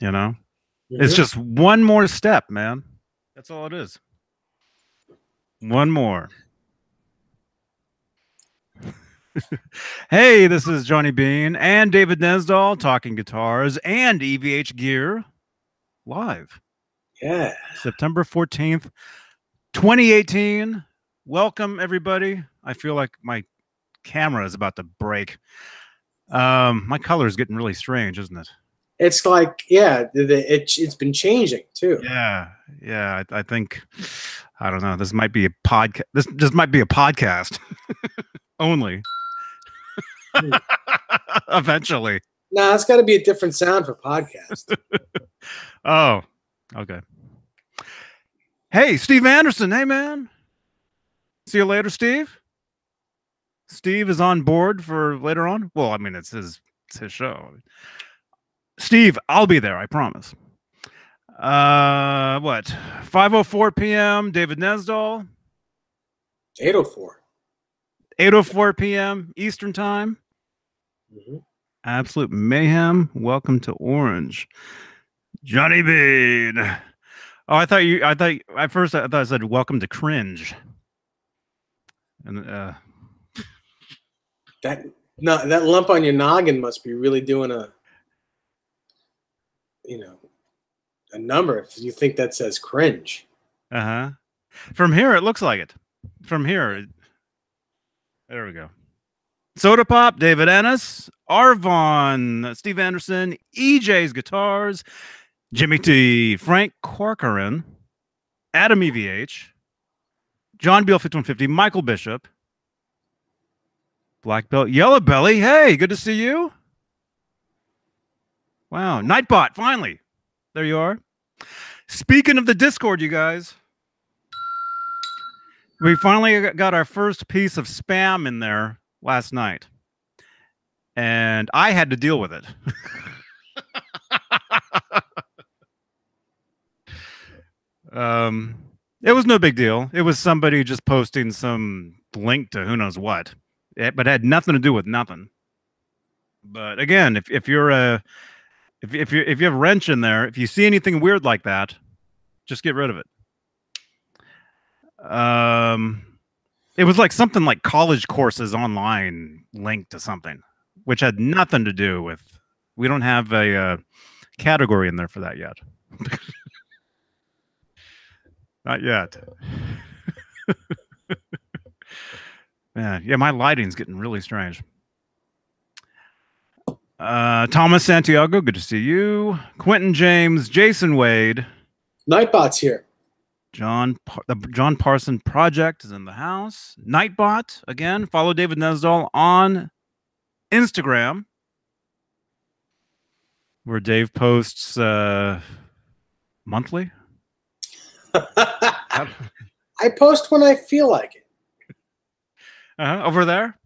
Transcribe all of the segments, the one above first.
You know, it's just one more step, man. That's all it is. One more. Hey, this is Johnny Beane and David Nesdahl talking guitars and EVH Gear live. Yeah. September 14th, 2018. Welcome, everybody. I feel like my camera is about to break. My color is getting really strange, isn't it? It's like, yeah, it's been changing too. Yeah. I think, I don't know. This might be a podcast. This might be a podcast only. Eventually. No, it's got to be a different sound for podcast. Oh, okay. Hey, Steve Anderson. Hey, man. See you later, Steve. Steve is on board for later on. Well, I mean, it's his show. Steve, I'll be there. I promise. What? 5:04 p.m. David Nesdahl. 8:04. 8:04 p.m. Eastern time. Absolute mayhem. Welcome to Orange. Johnny Beane. Oh, I thought at first I said welcome to Cringe. And that lump on your noggin must be really doing a number if you think that says cringe. From here it looks like it. From here. There we go. Soda Pop, David Ennis, Arvon, Steve Anderson, EJ's Guitars, Jimmy T, Frank Corcoran, Adam EVH, John Beale 5150, Michael Bishop, Black Belt, Yellow Belly. Hey, good to see you. Wow, Nightbot, finally. There you are. Speaking of the Discord, you guys, we finally got our first piece of spam in there last night, and I had to deal with it. It was no big deal. It was somebody just posting some link to who knows what, but it had nothing to do with nothing. But again, if you have a wrench in there, if you see anything weird like that, just get rid of it. It was like something like college courses online linked to something, which had nothing to do with. We don't have a category in there for that yet. Not yet. Yeah, my lighting's getting really strange. Thomas Santiago, good to see you. Quentin James, Jason Wade. Nightbot's here. The John Parson Project is in the house. Nightbot, again, follow David Nesdahl on Instagram, where Dave posts monthly. I post when I feel like it. Over there?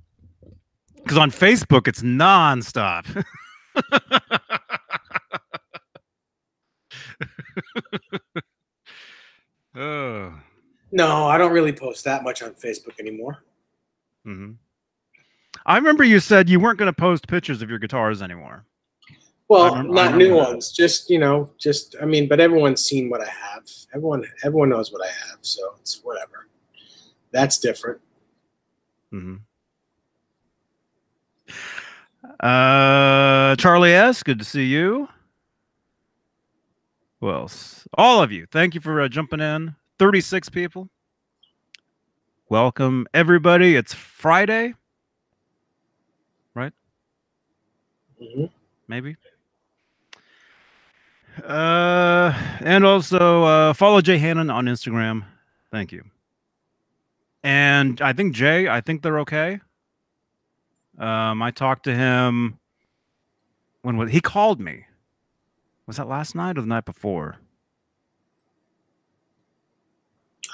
Because on Facebook, it's nonstop. Oh. No, I don't really post that much on Facebook anymore. I remember you said you weren't going to post pictures of your guitars anymore. Well, not new ones. Just, I mean, but everyone's seen what I have. Everyone knows what I have, so it's whatever. That's different. Charlie S., good to see you. Who else? All of you. Thank you for jumping in. 36 people. Welcome, everybody. It's Friday. Right? Maybe. And also follow Jay Hannon on Instagram. Thank you. And I think Jay, they're okay. I talked to him when he called me. Was that last night or the night before?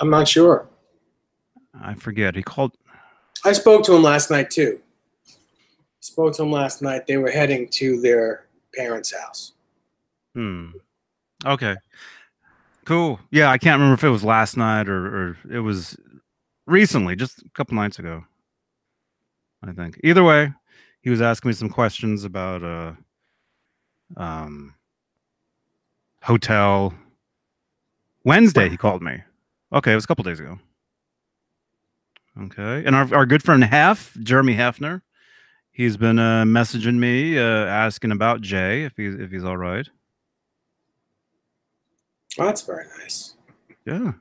I'm not sure. I forget. He called. I spoke to him last night too. They were heading to their parents' house. Okay. Cool. Yeah, I can't remember if it was last night or it was recently, just a couple nights ago, I think. Either way, he was asking me some questions about hotel. Wednesday, he called me. Okay, it was a couple days ago. Okay, and our good friend Jeremy Hefner, he's been messaging me, asking about Jay if he's all right. Oh, that's very nice. Yeah,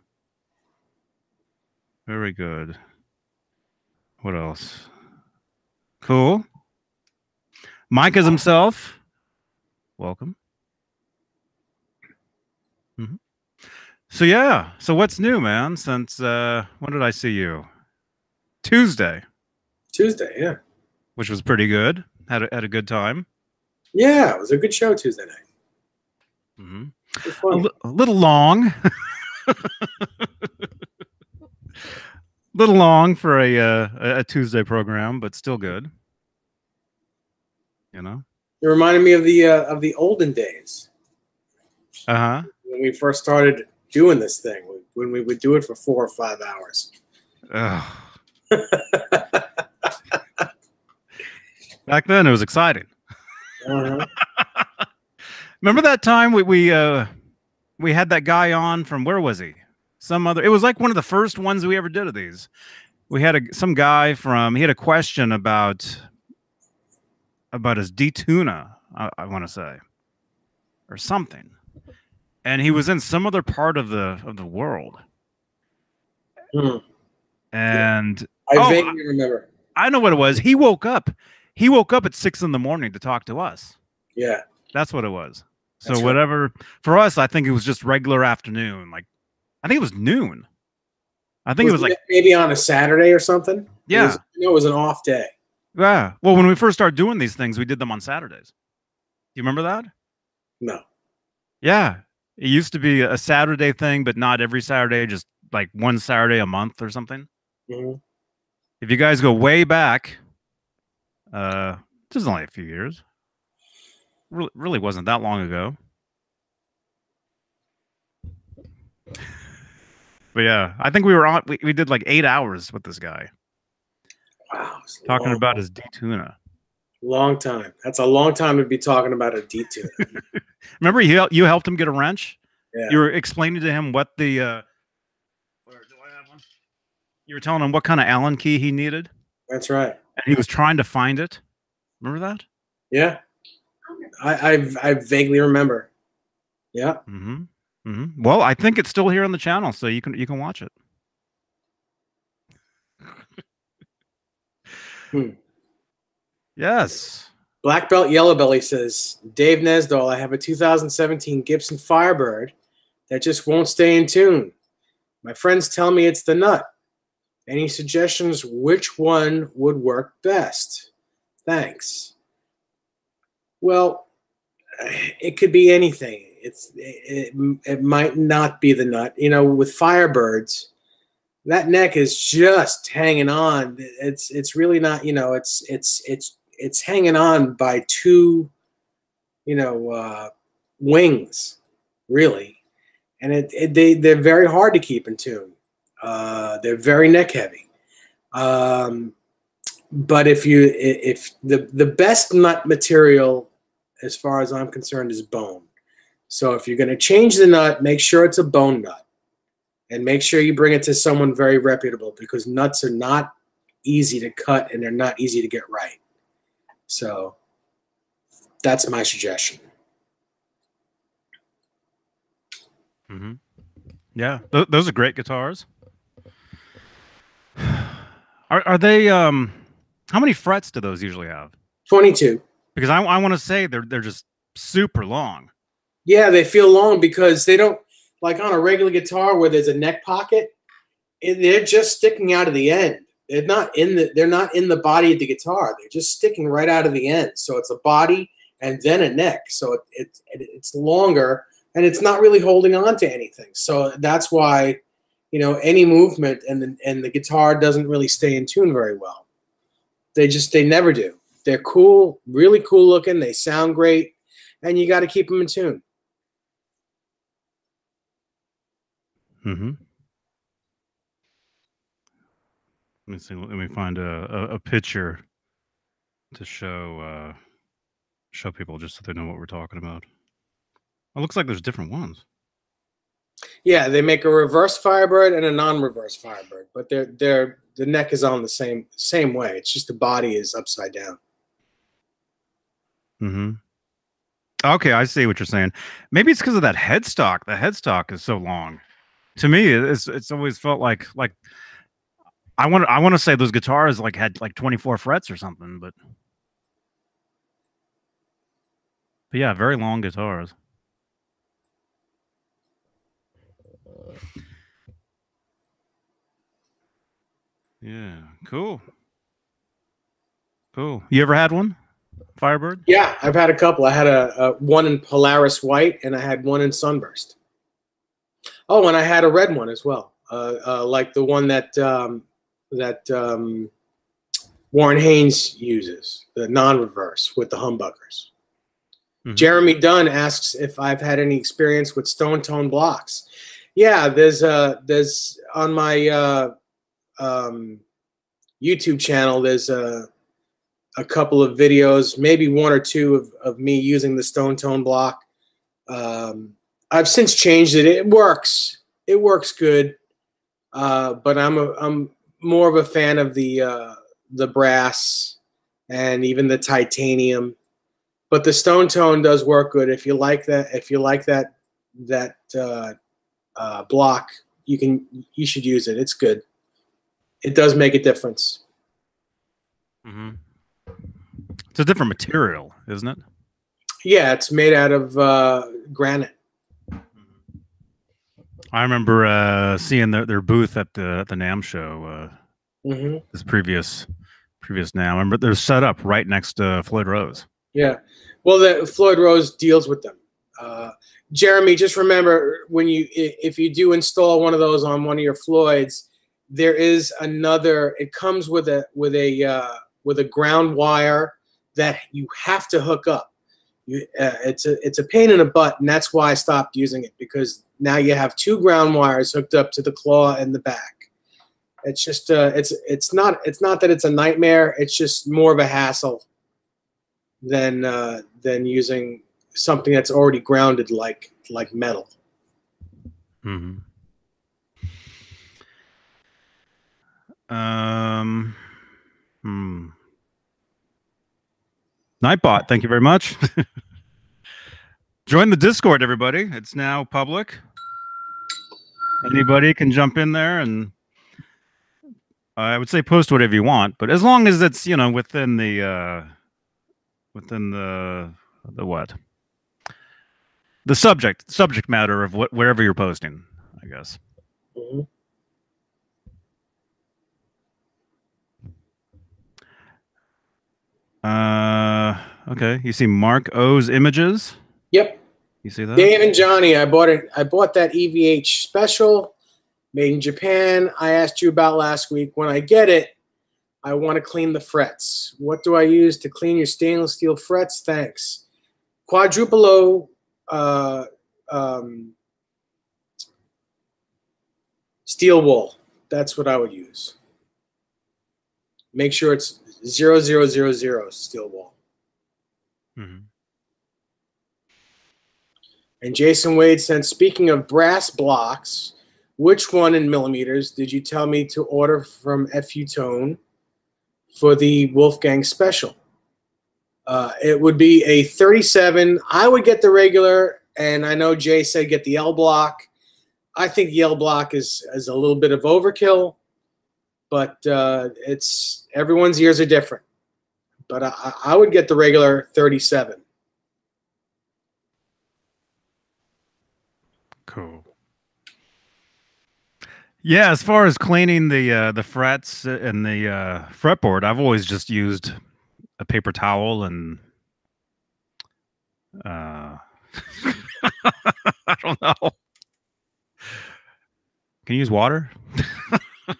very good. What else? Cool. Mike is himself. Welcome. Mm-hmm. So yeah, so what's new, man? Since when did I see you? Tuesday, yeah. which was pretty good. Had a good time. Yeah, it was a good show Tuesday night. Mm-hmm. A little long. Little long for a Tuesday program, but still good. You know, it reminded me of the olden days. When we first started doing this thing, when we would do it for 4 or 5 hours. Back then, it was exciting. Remember that time we had that guy on from, where was he? Some other. It was like one of the first ones we ever did of these. We had some guy from. He had a question about his D-tuna, I want to say, or something, and he was in some other part of the world. And I vaguely remember. I know what it was. He woke up. He woke up at 6 in the morning to talk to us. Yeah, that's what it was. So that's whatever right. For us, I think it was just regular afternoon. Like, I think it was noon. I think it was like maybe on a Saturday or something. Yeah, it was an off day. Yeah. Well, when we first started doing these things, we did them on Saturdays. Do you remember that? No. Yeah, it used to be a Saturday thing, but not every Saturday. Just like one Saturday a month or something. Mm-hmm. If you guys go way back, this is only a few years. Really wasn't that long ago. But yeah, I think we were on. We did like 8 hours with this guy. Wow, talking about his D-tuna. Long time. That's a long time to be talking about a D-tuna. Remember, you helped him get a wrench. Yeah. You were explaining to him what the. Where do I have one? You were telling him what kind of Allen key he needed. That's right. And he was trying to find it. Remember that? Yeah. I vaguely remember. Yeah. Mm-hmm. Mm-hmm. Well, I think it's still here on the channel, so you can watch it. Yes. Black Belt Yellow Belly says, Dave Nesdall, I have a 2017 Gibson Firebird that just won't stay in tune. My friends tell me it's the nut. Any suggestions which one would work best? Thanks. Well, it could be anything. It might not be the nut. You know, with Firebirds, that neck is just hanging on. It's really not. You know, it's hanging on by two, wings, really, and they're very hard to keep in tune. They're very neck heavy. But if the best nut material, as far as I'm concerned, is bone. So if you're going to change the nut, make sure it's a bone nut, and make sure you bring it to someone very reputable, because nuts are not easy to cut and they're not easy to get right. So that's my suggestion. Mm-hmm. Yeah, those are great guitars. Are they? How many frets do those usually have? 22. Because I want to say they're just super long. Yeah, they feel long because they don't, like on a regular guitar where there's a neck pocket, they're just sticking out of the end. They're not in the body of the guitar. They're just sticking right out of the end. So it's a body and then a neck. So it's longer and it's not really holding on to anything. So that's why, any movement and the guitar doesn't really stay in tune very well. They never do. They're cool, really cool looking. They sound great, and you got to keep them in tune. Mm-hmm. Let me see. Let me find a picture to show people, just so they know what we're talking about. It looks like there's different ones. Yeah, they make a reverse Firebird and a non-reverse Firebird, but the neck is on the same way. It's just the body is upside down. Mm-hmm. Okay, I see what you're saying. Maybe it's because of that headstock. The headstock is so long. To me, it's always felt like I want to say those guitars like had like 24 frets or something, but yeah, very long guitars. Yeah, cool. Cool. You ever had one? Firebird? Yeah, I've had a couple. I had a one in Polaris White, and I had one in Sunburst. Oh, and I had a red one as well, like the one that Warren Haynes uses, the non-reverse with the humbuckers. Mm-hmm. Jeremy Dunn asks if I've had any experience with stone tone blocks. Yeah, there's on my YouTube channel. There's a couple of videos, maybe one or two of me using the stone tone block. I've since changed it. It works. It works good. But I'm more of a fan of the brass and even the titanium. But the stone tone does work good. If you like that, block, you should use it. It's good. It does make a difference. Mm-hmm. It's a different material, isn't it? Yeah, it's made out of granite. I remember seeing their booth at the NAMM show. This previous NAMM. I remember they're set up right next to Floyd Rose. Yeah, well, the Floyd Rose deals with them. Jeremy, just remember if you do install one of those on one of your Floyds, there is another. It comes with a ground wire that you have to hook up. It's a pain in the butt, and that's why I stopped using it, because now you have two ground wires hooked up to the claw and the back. It's just it's not that it's a nightmare. It's just more of a hassle than using something that's already grounded like metal. Mm-hmm. Nightbot, thank you very much. Join the Discord, everybody. It's now public. Anybody can jump in there, and I would say post whatever you want, but as long as it's, you know, within the what? The subject matter of wherever you're posting, I guess. Mm-hmm. Okay. You see Mark O's images? Yep. You see that? Dave and Johnny, I bought that EVH special made in Japan. I asked you about last week. When I get it, I want to clean the frets. What do I use to clean your stainless steel frets? Thanks. Quadruple O steel wool. That's what I would use. Make sure it's 0000 steel wool. Mm-hmm. And Jason Wade said, speaking of brass blocks, which one in millimeters did you tell me to order from FU Tone for the Wolfgang special? It would be a 37. I would get the regular, and I know Jay said get the L block. I think the L block is a little bit of overkill, but it's everyone's ears are different. But I would get the regular 37. Cool. Yeah, as far as cleaning the frets and the fretboard, I've always just used a paper towel and I don't know. Can you use water?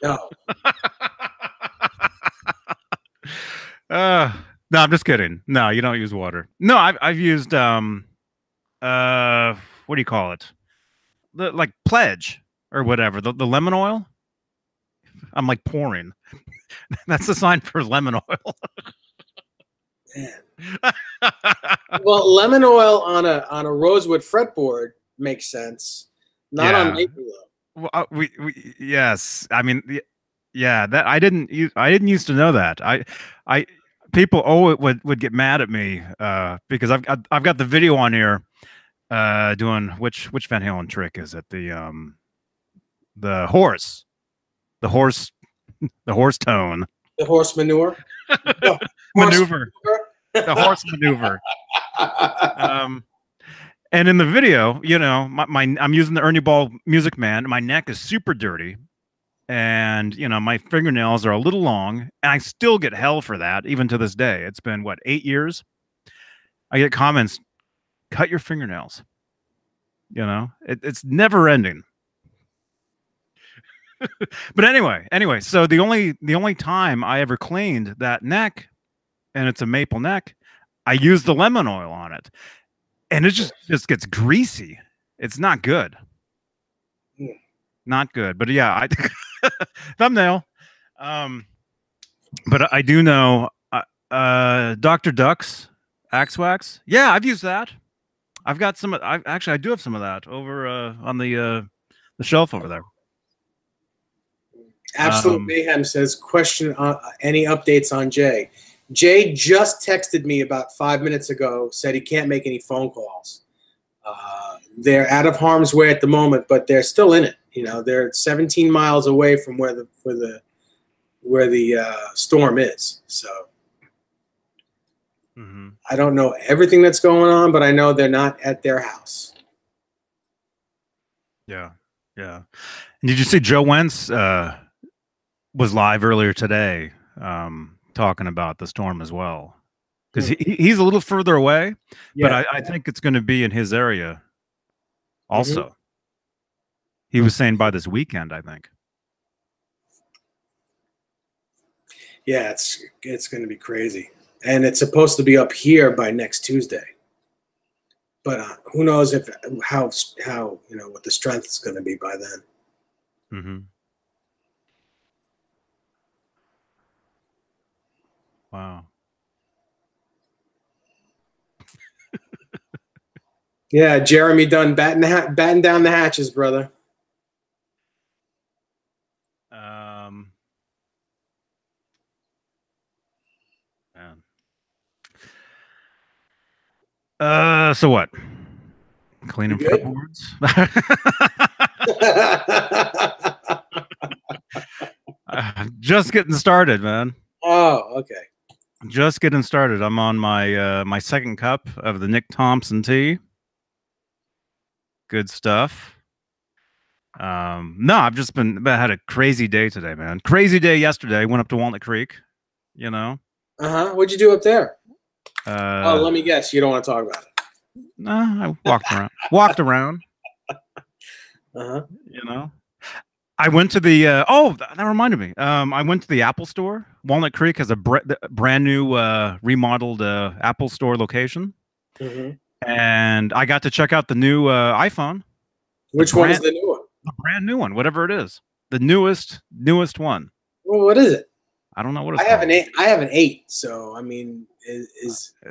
No. No, I'm just kidding. No, you don't use water. No, I've used what do you call it? Like Pledge or whatever, the lemon oil. I'm like pouring. That's the sign for lemon oil. Man. Well, lemon oil on a rosewood fretboard makes sense. Not on maple though. Well, yes. I mean, yeah. That I didn't used to know that. I people would get mad at me because I've got the video on here doing which Van Halen trick is it? The horse tone. The horse manure. No, Maneuver. The horse maneuver. And in the video, you know, I'm using the Ernie Ball Music Man. My neck is super dirty, and you know, my fingernails are a little long, and I still get hell for that, even to this day. It's been what, 8 years? I get comments, cut your fingernails. You know, it's never ending. But anyway, so the only time I ever cleaned that neck, and it's a maple neck, I used the lemon oil on it, and it just gets greasy. It's not good. Not good. But yeah, thumbnail. But I do know Dr. Duck's Axe Wax. Yeah, I've used that. I've got some. I do have some of that over on the shelf over there. Absolute Mayhem says, question any updates on Jay? Jay just texted me about 5 minutes ago, said he can't make any phone calls. They're out of harm's way at the moment, but they're still in it. You know, they're 17 miles away from where the storm is. So I don't know everything that's going on, but I know they're not at their house. Yeah. And did you see Joe Wentz was live earlier today talking about the storm as well? Because he's a little further away, but I think it's going to be in his area also. He was saying by this weekend, I think. Yeah, it's going to be crazy. And it's supposed to be up here by next Tuesday. But who knows how you know what the strength is going to be by then. Wow. Yeah, Jeremy Dunn batting down the hatches, brother. So what? Cleaning fretboards? Just getting started, man. Oh, okay. Just getting started. I'm on my my second cup of the Nick Thompson tea. Good stuff. No, I've just had a crazy day today, man. Crazy day yesterday. Went up to Walnut Creek, you know. What'd you do up there? Oh, let me guess. You don't want to talk about it. No, I walked around. You know. I went to the that reminded me. I went to the Apple store. Walnut Creek has a brand new remodeled Apple store location. And I got to check out the new iPhone. Which one is the new one? The brand new one, whatever it is. The newest one. Well, what is it? I don't know what it's called. I have an 8, so I mean,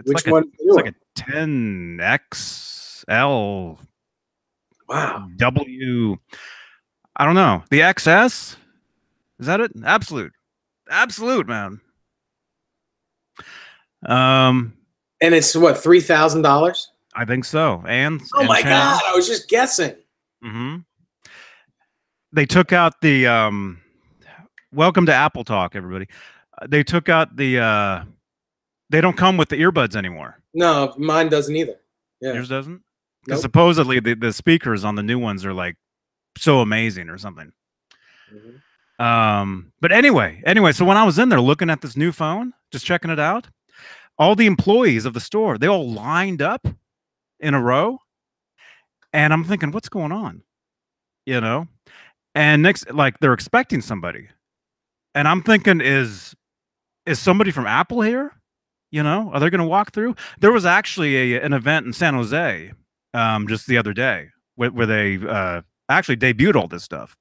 which like one? It's like a 10XL. Wow. W. I don't know. The XS? Is that it? Absolute, man. And it's what, $3,000? I think so. And oh my God, I was just guessing. They took out the welcome to Apple Talk, everybody. They took out the they don't come with the earbuds anymore. No, mine doesn't either. Yeah. Yours doesn't? Because supposedly the speakers on the new ones are like so amazing or something. But anyway, so when I was in there looking at this new phone, just checking it out, all the employees of the store, they all lined up in a row, and I'm thinking, what's going on? You know? And next, like, they're expecting somebody, and I'm thinking, is somebody from Apple here? You know, are they going to walk through? There was actually an event in San Jose just the other day where they actually debuted all this stuff,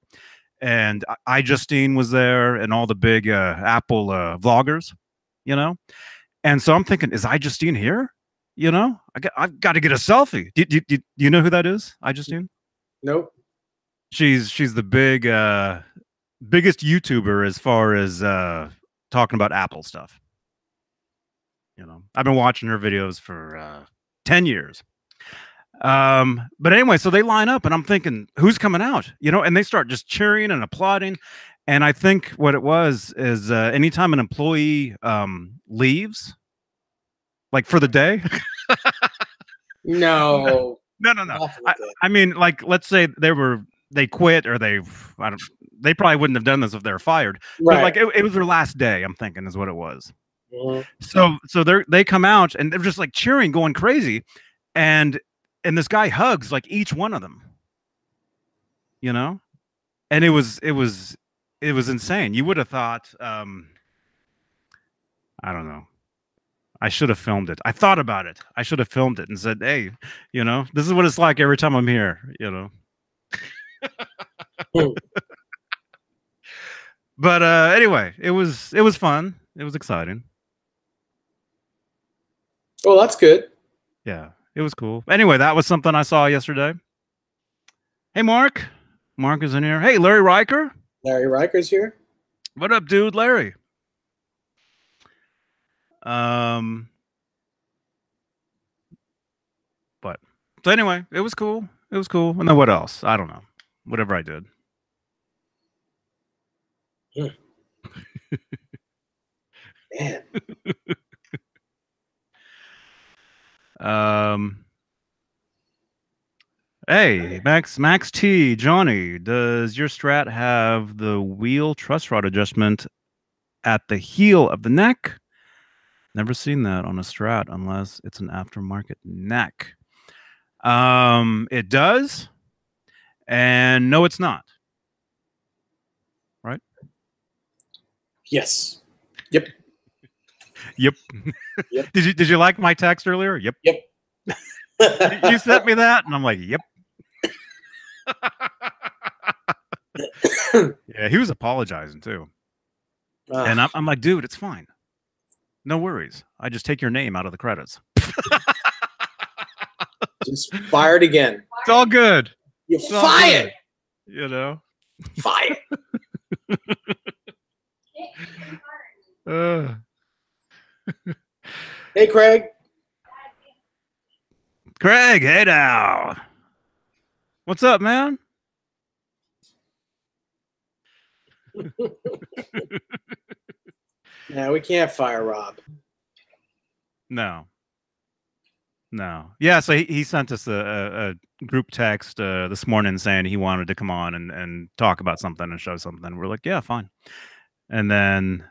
and Justine was there, and all the big Apple vloggers, you know, And so I'm thinking, is I Justine here? You know, I've got to get a selfie. Do you know who that is? I Justine? Nope. She's the biggest YouTuber as far as talking about Apple stuff. You know, I've been watching her videos for 10 years. But anyway, so they line up and I'm thinking, who's coming out? You know, and they start just cheering and applauding. And I think what it was is anytime an employee leaves, like for the day. No. No. I mean, like, let's say they quit or they probably wouldn't have done this if they were fired. Right. But like it was their last day, I'm thinking is what it was. Mm-hmm. So they come out and they're just like cheering, going crazy. And this guy hugs like each one of them. You know? And it was insane. You would have thought I don't know. I should have filmed it. I thought about it. I should have filmed it and said, "Hey, you know, this is what it's like every time I'm here." You know. But anyway, it was fun. It was exciting. Well, that's good. Yeah, it was cool. Anyway, that was something I saw yesterday. Hey, Mark. Mark is in here. Hey, Larry Riker. Larry Riker's here. What up, dude? Larry. But so anyway, it was cool. It was cool. And then what else? I don't know. Whatever I did. Man. Hey, Max T, Johnny, does your Strat have the wheel truss rod adjustment at the heel of the neck? Never seen that on a Strat unless it's an aftermarket neck. It does, and no, it's not. Right? Yes. Yep. Yep. Yep. Did you like my text earlier? Yep. Yep. You sent me that, and I'm like, yep. Yeah, he was apologizing too. And I'm like, dude, it's fine. No worries. I just take your name out of the credits. Just fired again. It's all good. You're fired. You know? Fired. Hey, Craig. Craig, hey now. What's up, man? No, we can't fire Rob. No. Yeah, so he sent us a group text this morning saying he wanted to come on and talk about something and show something. We're like, yeah, fine. And then,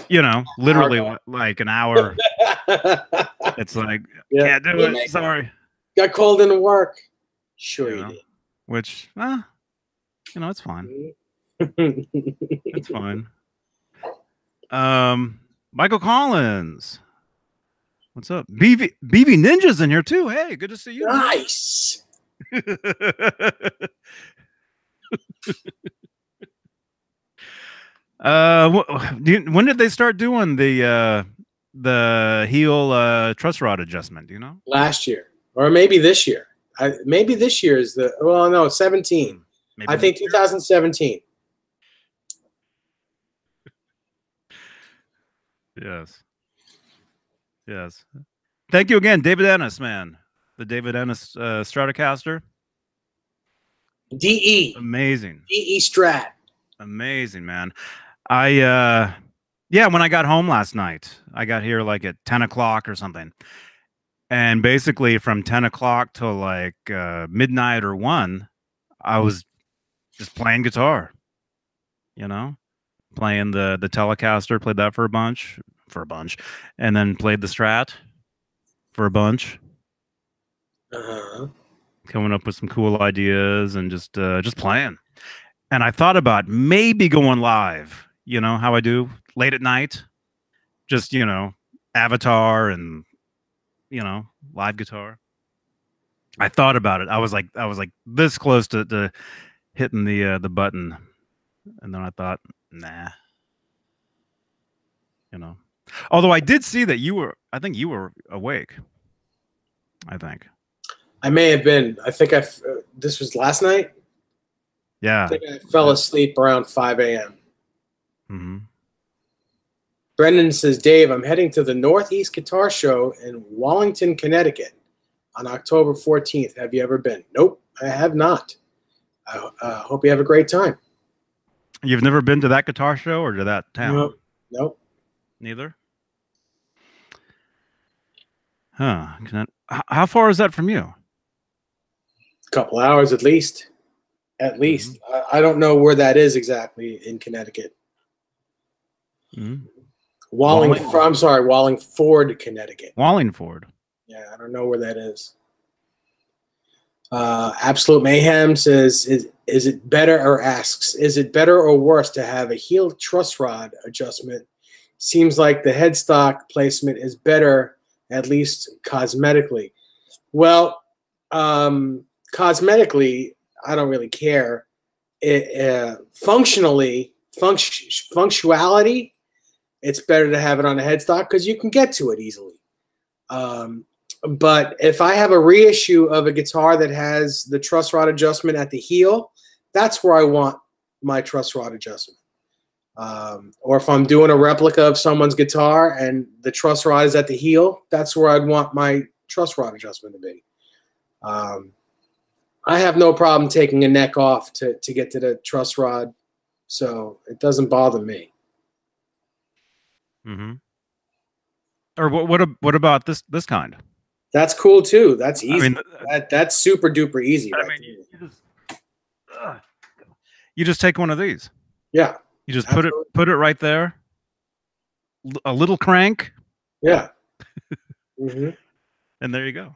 you know, literally like an hour. It's like, yeah, can't do it. Sorry. Got called into work. Sure you did. Which, you know, it's fine. It's fine. Michael Collins. What's up? BV Ninja's in here too. Hey, good to see you. Nice. When did they start doing the heel truss rod adjustment? Do you know? Last year, or maybe this year. Maybe this year is the. Well, no, 17. Maybe I think 2017. Yes. Thank you again, David Ennis, man. The David Ennis Stratocaster. DE. Amazing. DE Strat. Amazing, man. When I got home last night, I got here like at 10 o'clock or something. And basically from 10 o'clock till like midnight or 1, I was just playing guitar, you know, playing the Telecaster, played that for a bunch, and then played the Strat for a bunch. Coming up with some cool ideas and just playing. And I thought about maybe going live, you know, how I do late at night, just, you know, avatar and, you know, live guitar. I thought about it. I was like this close to hitting the button. And then I thought, nah, you know. Although I did see that I think you were awake. I think. I may have been. I think this was last night. Yeah. I think I fell asleep around 5 a.m. Mm-hmm. Brendan says, Dave, I'm heading to the Northeast Guitar Show in Wallington, Connecticut on October 14th. Have you ever been? Nope, I have not. I hope you have a great time. You've never been to that guitar show or to that town? Nope. Neither? Huh. How far is that from you? A couple hours at least. At least. I don't know where that is exactly in Connecticut. Mm-hmm. Wallingford, Connecticut. Wallingford. Yeah, I don't know where that is. Absolute Mayhem says, is it better, or asks, is it better or worse to have a heel truss rod adjustment? Seems like the headstock placement is better, at least cosmetically. Well, cosmetically, I don't really care. Functionality, it's better to have it on a headstock because you can get to it easily. But if I have a reissue of a guitar that has the truss rod adjustment at the heel, that's where I want my truss rod adjustment. Or if I'm doing a replica of someone's guitar and the truss rod is at the heel, that's where I'd want my truss rod adjustment to be. I have no problem taking a neck off to get to the truss rod, so it doesn't bother me. Mm-hmm. Or what about this kind? That's cool too. That's easy. I mean, that's super duper easy. I mean, you just take one of these. Yeah. You just put it right there. A little crank. Yeah. Mm-hmm. And there you go.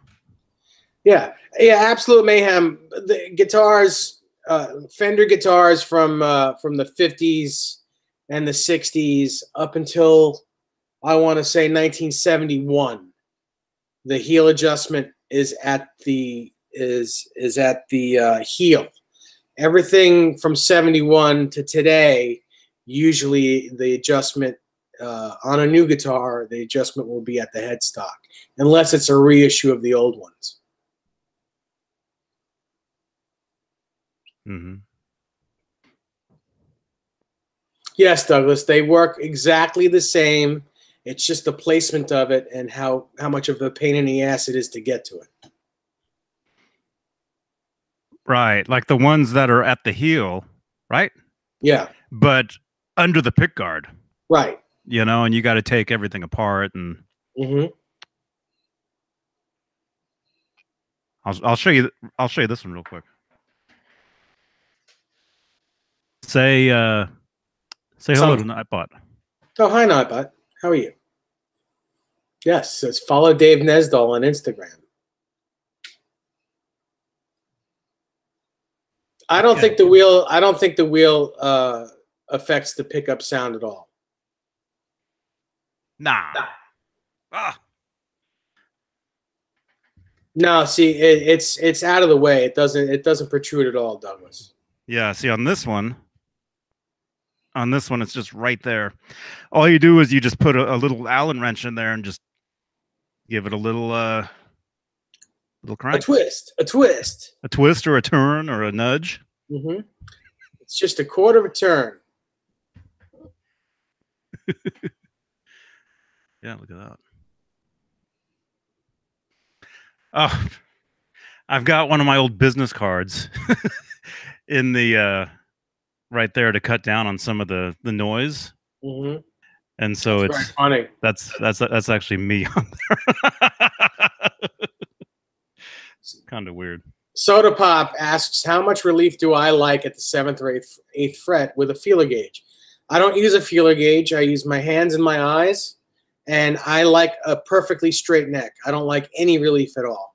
Yeah. Absolute Mayhem. The guitars, Fender guitars from the 50s and the 60s up until I want to say 1971. The heel adjustment is at the heel. Everything from 71 to today, usually the adjustment on a new guitar, the adjustment will be at the headstock, unless it's a reissue of the old ones. Mm-hmm. Yes, Douglas, they work exactly the same. It's just the placement of it and how much of a pain in the ass it is to get to it. Right, like the ones that are at the heel, right? Yeah. But under the pick guard. Right. You know, and you got to take everything apart and. Mm-hmm. I'll show you this one real quick. Say hello to Nightbot. Oh, hi Nightbot. How are you? Yes, it's follow Dave Nesdall on Instagram. I don't think the wheel affects the pickup sound at all. Nah. Ah. No, see, it's out of the way. It doesn't protrude at all, Douglas. Yeah, see on this one it's just right there. All you do is you just put a little Allen wrench in there and just give it a little crank. A twist or a turn or a nudge. Mm-hmm. It's just a quarter of a turn. Yeah, look at that. Oh, I've got one of my old business cards in the right there to cut down on some of the noise. Mm-hmm. And so that's it's very funny. That's actually me on there. It's kind of weird. Soda Pop asks, how much relief do I like at the 7th or 8th fret with a feeler gauge? I don't use a feeler gauge. I use my hands and my eyes, and I like a perfectly straight neck. I don't like any relief at all.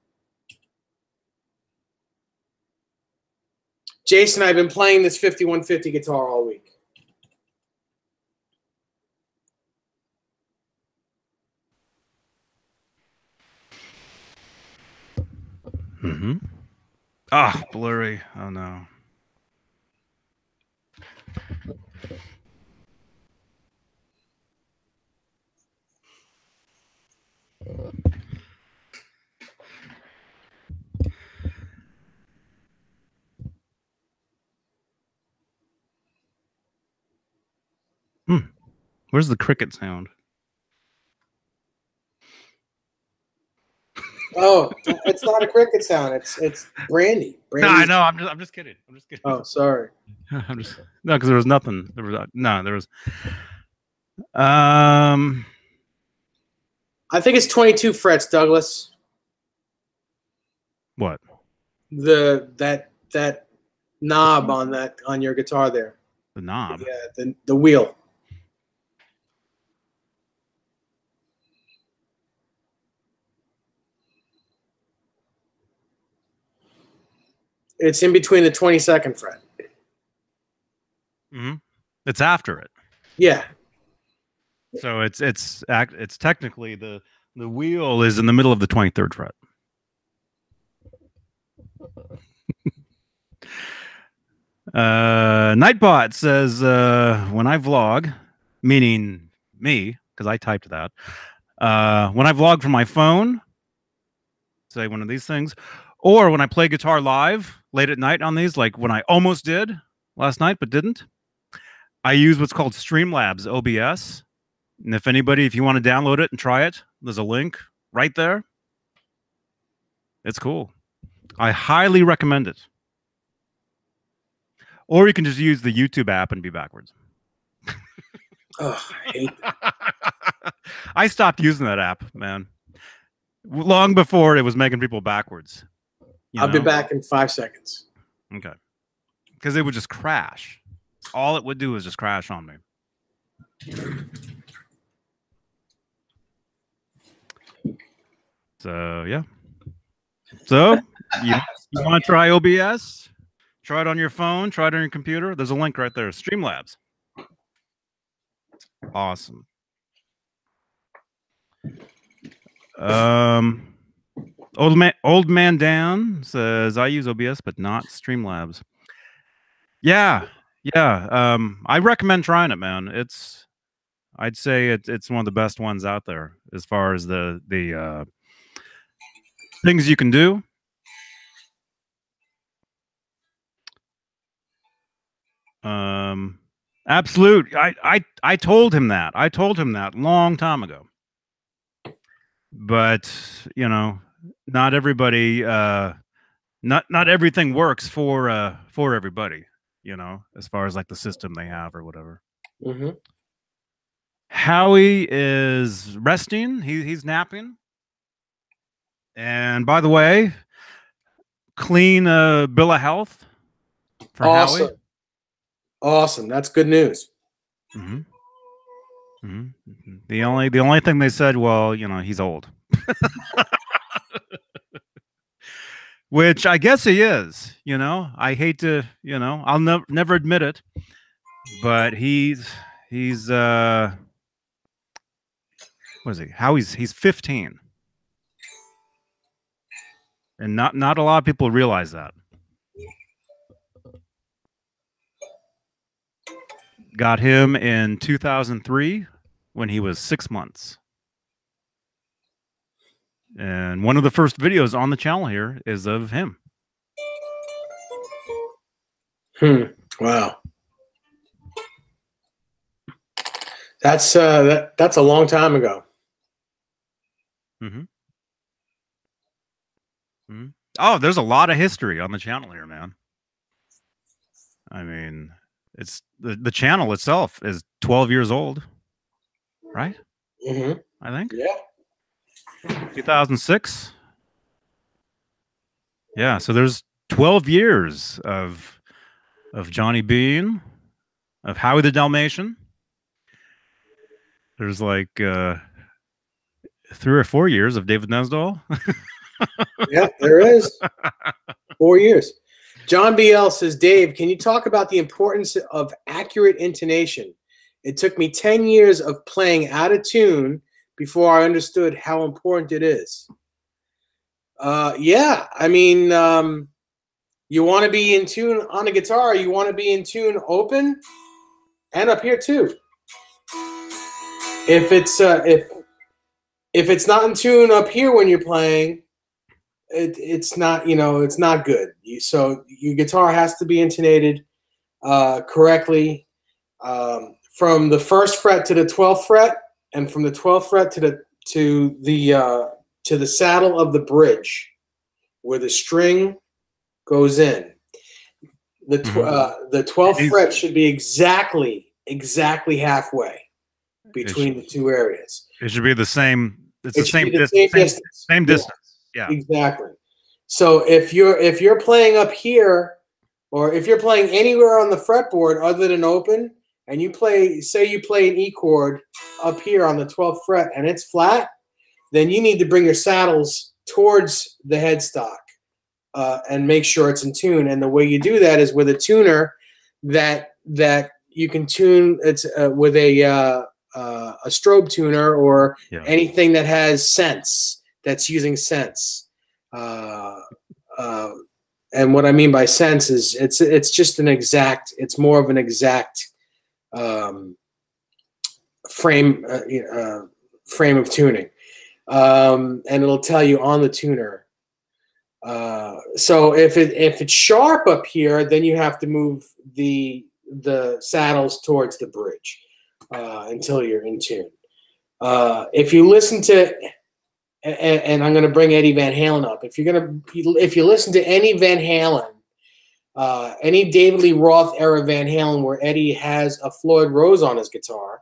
Jason, I've been playing this 5150 guitar all week. Mm-hmm. Ah, blurry. Oh no. Where's the cricket sound? Oh, it's not a cricket sound. It's brandy. No, I Brandy's. know. I'm just kidding. I'm just kidding. Oh, sorry. I'm just no, because there was nothing. There was. I think it's 22 frets, Douglas. What? That knob on your guitar there. The knob. Yeah, the wheel. It's in between the 22nd fret. Mm-hmm. It's after it. Yeah. So it's technically the wheel is in the middle of the 23rd fret. Nightbot says when I vlog, meaning me, because I typed that. When I vlog from my phone, say one of these things, or when I play guitar live late at night on these, like when I almost did last night but didn't, I use what's called Streamlabs OBS. And if you want to download it and try it, there's a link right there. It's cool. I highly recommend it. Or you can just use the YouTube app and be backwards. Oh, I hate that. I stopped using that app, man. Long before it was making people backwards. I'll be back in 5 seconds. Okay. Because it would just crash. All it would do is just crash on me. So, yeah. So, you want to try OBS? Try it on your phone. Try it on your computer. There's a link right there. Streamlabs. Awesome. Old man Dan says I use OBS but not Streamlabs. Yeah. I recommend trying it, man. I'd say it's one of the best ones out there as far as the things you can do. Absolute. I told him that. I told him that long time ago. But not everybody. Not everything works for everybody. As far as like the system they have or whatever. Mm-hmm. Howie is resting. He's napping. And by the way, clean bill of health for Awesome. Howie. Awesome. That's good news. Mm-hmm. Mm-hmm. The only thing they said, well, he's old. Which I guess he is. I hate to, I'll never admit it, but he's what is he? He's 15. And not a lot of people realize that. Got him in 2003 when he was 6 months. And one of the first videos on the channel here is of him. Wow. That's a long time ago. Mm-hmm. Mm-hmm. Oh, there's a lot of history on the channel here, man. I mean, it's the channel itself is 12 years old, right? Mm-hmm. I think. Yeah. 2006. Yeah, so there's 12 years of Johnny Beane, of Howie the Dalmatian. There's like 3 or 4 years of David Nesdahl. Yeah, there is. 4 years. John BL says, Dave, can you talk about the importance of accurate intonation? It took me 10 years of playing out of tune before I understood how important it is. Yeah, I mean, you want to be in tune on a guitar. You want to be in tune open and up here too. If it's if it's not in tune up here when you're playing, it's not, it's not good. So your guitar has to be intonated correctly, from the 1st fret to the 12th fret, and from the 12th fret to the saddle of the bridge, where the string goes in. The 12th fret should be exactly halfway between the two areas. It should be the same. It's the same distance. Same distance. Yeah. Exactly. So if you're playing up here, or if you're playing anywhere on the fretboard other than open, and say you play an E chord up here on the 12th fret and it's flat, then you need to bring your saddles towards the headstock and make sure it's in tune. And the way you do that is with a tuner that you can tune. It's with a strobe tuner, or anything that has sense, that's using sense. And what I mean by sense is it's just it's more of an exact frame of tuning, and it'll tell you on the tuner. So if it's sharp up here, then you have to move the saddles towards the bridge until you're in tune. If you listen to, and I'm going to bring Eddie Van Halen up. If you listen to any Van Halen, any David Lee Roth era Van Halen, where Eddie has a Floyd Rose on his guitar,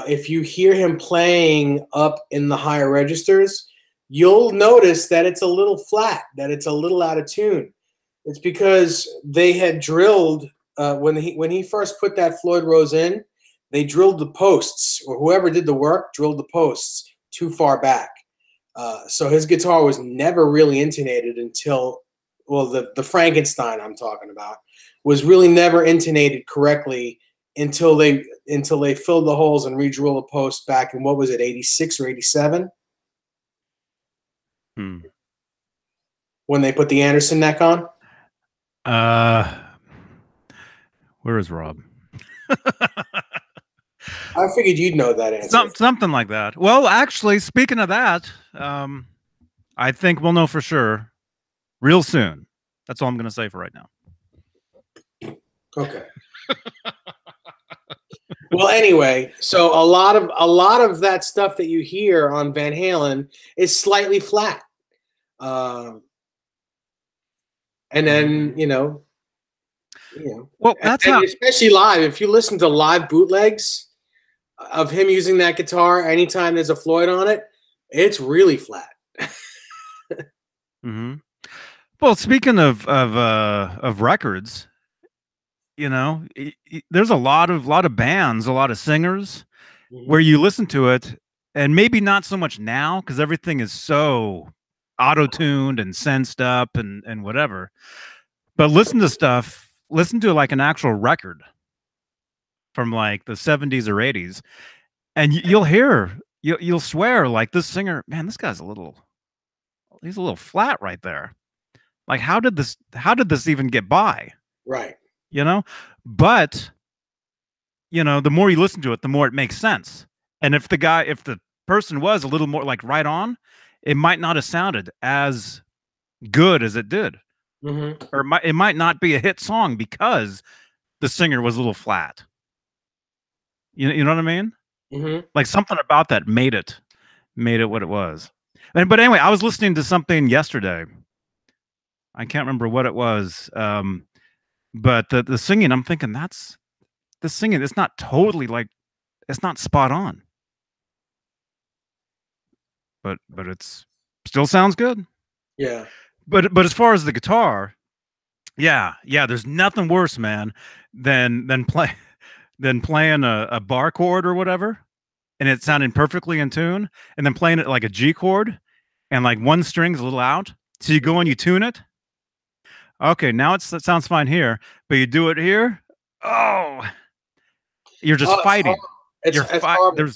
if you hear him playing up in the higher registers, you'll notice that it's a little flat, that it's a little out of tune. It's because they had drilled, when he first put that Floyd Rose in, they drilled the posts, or whoever did the work drilled the posts too far back. So his guitar was never really intonated until, well, the Frankenstein I'm talking about was really never intonated correctly until they filled the holes and re-drilled the post back in, what was it, 86 or 87? When they put the Anderson neck on? Where is Rob? I figured you'd know that answer. Something like that. Well, actually, speaking of that, I think we'll know for sure real soon. That's all I'm going to say for right now. Okay. Well, anyway, so a lot of that stuff that you hear on Van Halen is slightly flat. And then, well, that's how, especially live. If you listen to live bootlegs of him using that guitar, anytime there's a Floyd on it, it's really flat. Well, speaking of records, there's a lot of bands, a lot of singers, where you listen to it, and maybe not so much now because everything is so auto-tuned and sensed up and whatever. But listen to like an actual record from like the 70s or 80s, and you'll swear, like, this singer, man, this guy's he's a little flat right there. Like, how did this even get by? Right. But the more you listen to it, the more it makes sense. And if the person was a little more like right on, it might not have sounded as good as it did. Or it might not be a hit song because the singer was a little flat. You know what I mean? Like, something about that made it what it was. But anyway, I was listening to something yesterday. I can't remember what it was. But the singing, I'm thinking the singing, it's not totally, like, it's not spot on. But it's still sounds good. Yeah. But as far as the guitar, yeah, there's nothing worse, man, than playing a bar chord or whatever, and it sounding perfectly in tune, and then playing it like a G chord, and like one string's a little out. So you go and you tune it. Okay, now it sounds fine here, but you do it here. Oh, you're just fighting. It's horrible.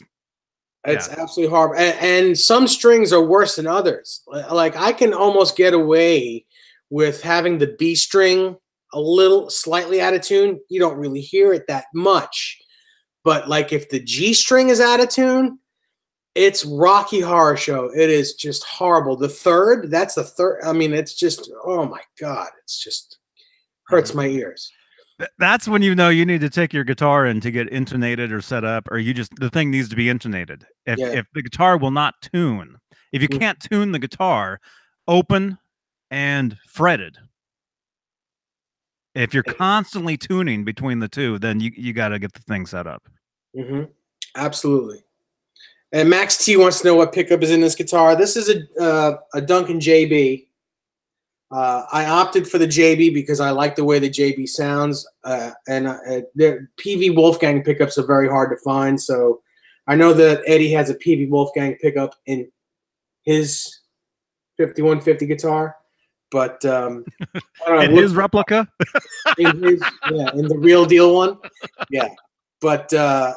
It's absolutely horrible. And some strings are worse than others. Like, I can almost get away with having the B string a little slightly out of tune. You don't really hear it that much. But like, if the G string is out of tune, It's Rocky Horror Show. It is just horrible. That's the third. I mean, it's just, oh my God. It's just hurts my ears. That's when you know you need to take your guitar in to get intonated or set up, or the thing needs to be intonated. If the guitar will not tune, if you can't tune the guitar, open and fretted. If you're constantly tuning between the two, then you got to get the thing set up. Absolutely. And Max T wants to know what pickup is in this guitar. This is a Duncan JB. I opted for the JB because I like the way the JB sounds. Their PV Wolfgang pickups are very hard to find. So I know that Eddie has a PV Wolfgang pickup in his 5150 guitar. But in his replica? in the real deal one. Yeah. But I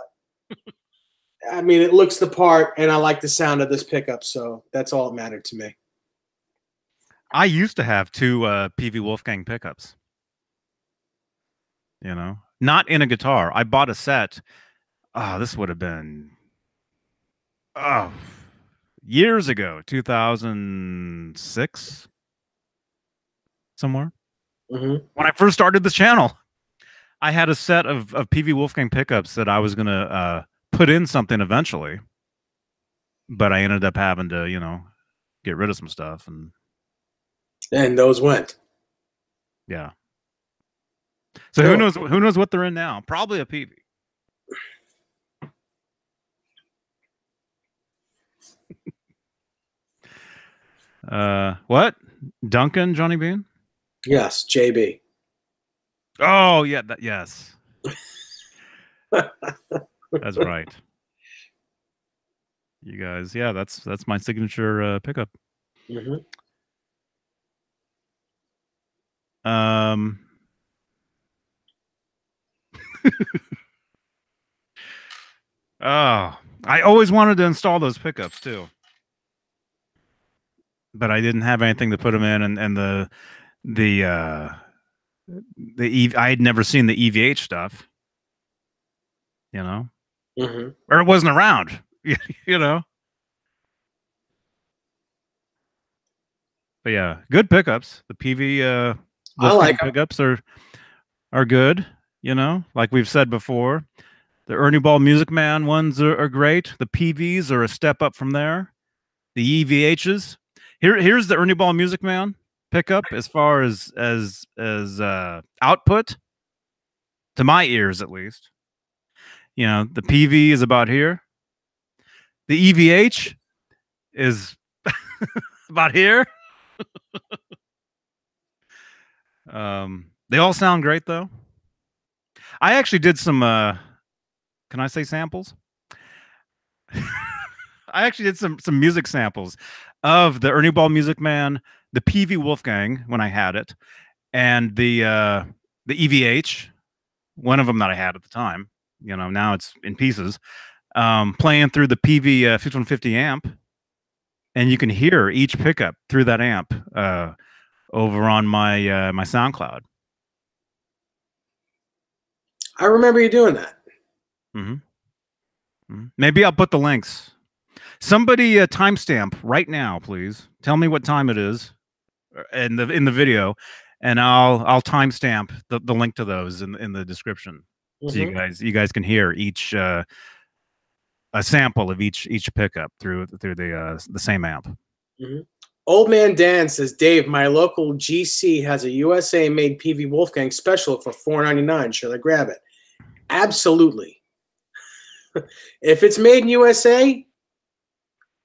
mean, it looks the part, and I like the sound of this pickup, so that's all that mattered to me. I used to have two PV Wolfgang pickups. You know, not in a guitar. I bought a set. Oh, this would have been years ago, 2006, somewhere. When I first started this channel, I had a set of PV Wolfgang pickups that I was gonna put in something eventually, but I ended up having to, you know, get rid of some stuff, and those went. Yeah. So who knows what they're in now? Probably a PV. What? Duncan, Johnny Beane? Yes, JB. Oh, yeah, yes. That's right. You guys, yeah, that's my signature pickup. Oh, I always wanted to install those pickups too, but I didn't have anything to put them in, and I had never seen the EVH stuff, you know, or it wasn't around, you know. But yeah, good pickups. The PV I like pickups are good, you know, like we've said before. The Ernie Ball Music Man ones are great. The PVs are a step up from there. The EVHs. Here's the Ernie Ball Music Man pickup as far as output, to my ears at least. You know, the PV is about here. The EVH is about here. They all sound great though. I actually did some can I say samples? I actually did some music samples of the Ernie Ball Music Man, the PV Wolfgang when I had it, and the EVH, one of them that I had at the time. You know, now it's in pieces. Playing through the PV 5150 amp, and you can hear each pickup through that amp over on my my SoundCloud. I remember you doing that. Maybe I'll put the links. Somebody timestamp right now, please. Tell me what time it is in the video, and I'll timestamp the link to those in the description, so you guys can hear each a sample of each pickup through the same amp. Old Man Dan says, Dave, my local GC has a USA made PV Wolfgang special for $4.99. Should I grab it? Absolutely. If it's made in USA,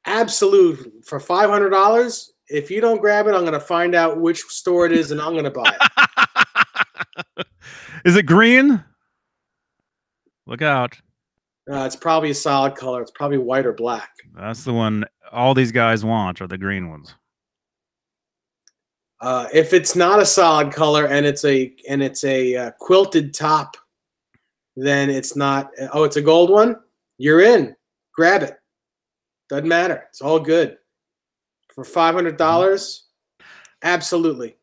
absolute. For $500, if you don't grab it, I'm going to find out which store it is and I'm going to buy it. Is it green? Look out. It's probably a solid color. It's probably white or black. That's the one all these guys want, are the green ones. If it's not a solid color and it's a quilted top, then it's not. Oh, it's a gold one. You're in. Grab it. Doesn't matter. It's all good. For $500, absolutely.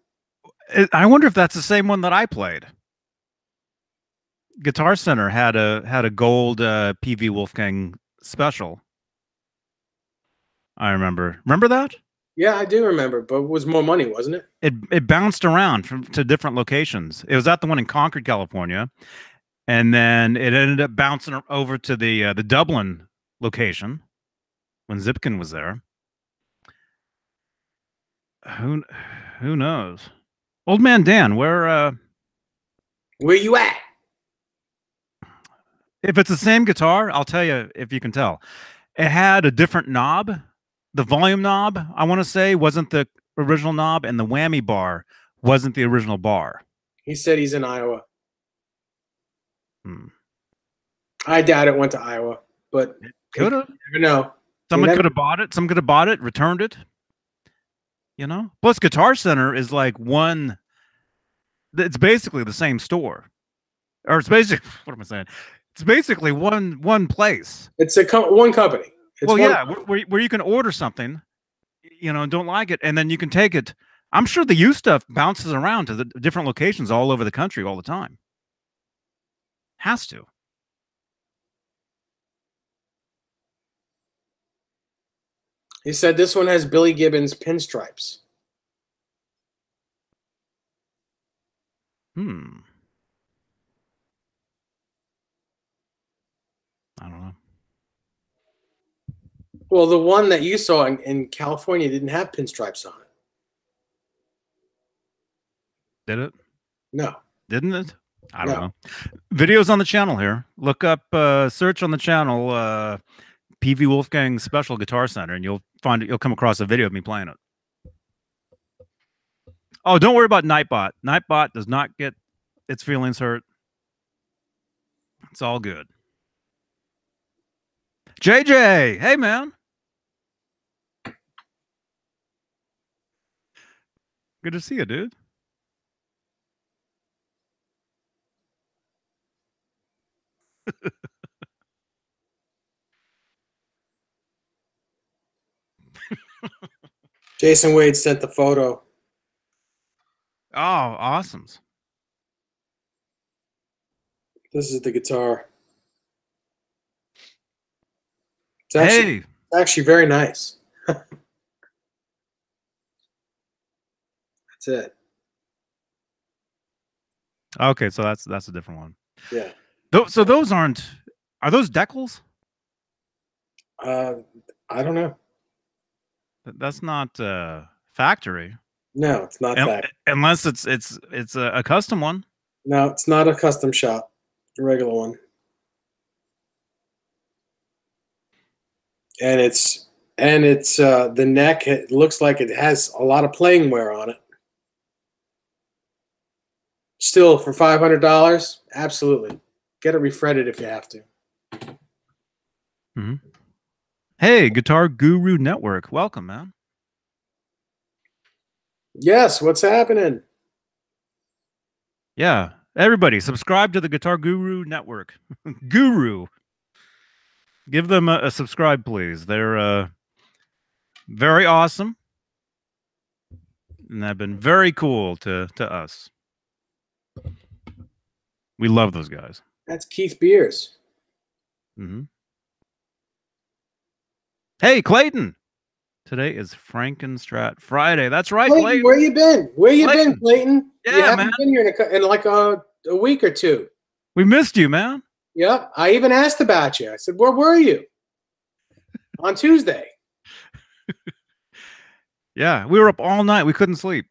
I wonder if that's the same one that I played. Guitar Center had a gold PV Wolfgang special. I remember. Remember that? Yeah, I do remember, but it was more money, wasn't it? It bounced around to different locations. It was at the one in Concord, California, and then it ended up bouncing over to the Dublin location when Zipkin was there. Who who knows? Old Man Dan, Where you at? if it's the same guitar, I'll tell you if you can tell. It had a different knob. The volume knob, I want to say, wasn't the original knob, and the whammy bar wasn't the original bar. He said he's in Iowa. Hmm. I doubt it went to Iowa, but Could have. never know. Someone could have bought it. Someone could have bought it, returned it. You know. Plus, Guitar Center is like one. It's basically the same store, or it's basically what am I saying? It's basically one place. It's one company. It's well, yeah, where you can order something, you know, and don't like it, and then you can take it. I'm sure the used stuff bounces around to the different locations all over the country all the time. Has to. He said this one has Billy Gibbons pinstripes. I don't know. Well, the one that you saw in California didn't have pinstripes on it. Did it? No. Didn't it? I don't know. Videos on the channel here. Look up, search on the channel, PV Wolfgang Special Guitar Center, and you'll find it. You'll come across a video of me playing it. Oh, don't worry about Nightbot. Nightbot does not get its feelings hurt. It's all good. JJ, hey man. Good to see you, dude. Jason Wade sent the photo. Oh, awesome. This is the guitar. It's actually very nice. That's it. Okay, so that's a different one. Yeah. So those are those decals? I don't know. That's not factory. No, it's not factory. Unless it's a custom one. No, it's not a custom shop. A regular one. And it's the neck. It looks like it has a lot of playing wear on it. Still, for $500, absolutely. Get it refretted if you have to. Mm-hmm. Hey, Guitar Guru Network. Welcome, man. Yes, what's happening? Yeah, everybody, subscribe to the Guitar Guru Network. Guru. Give them a subscribe, please. They're very awesome. And they've been very cool to us. We love those guys. That's Keith Beers. Mm-hmm. Hey, Clayton. Today is Frankenstrat Friday. That's right, Clayton. Where you been? Where you been, Clayton? Yeah, you haven't been here in like a week or two. We missed you, man. Yep. I even asked about you. I said, where were you? On Tuesday. Yeah, we were up all night. We couldn't sleep.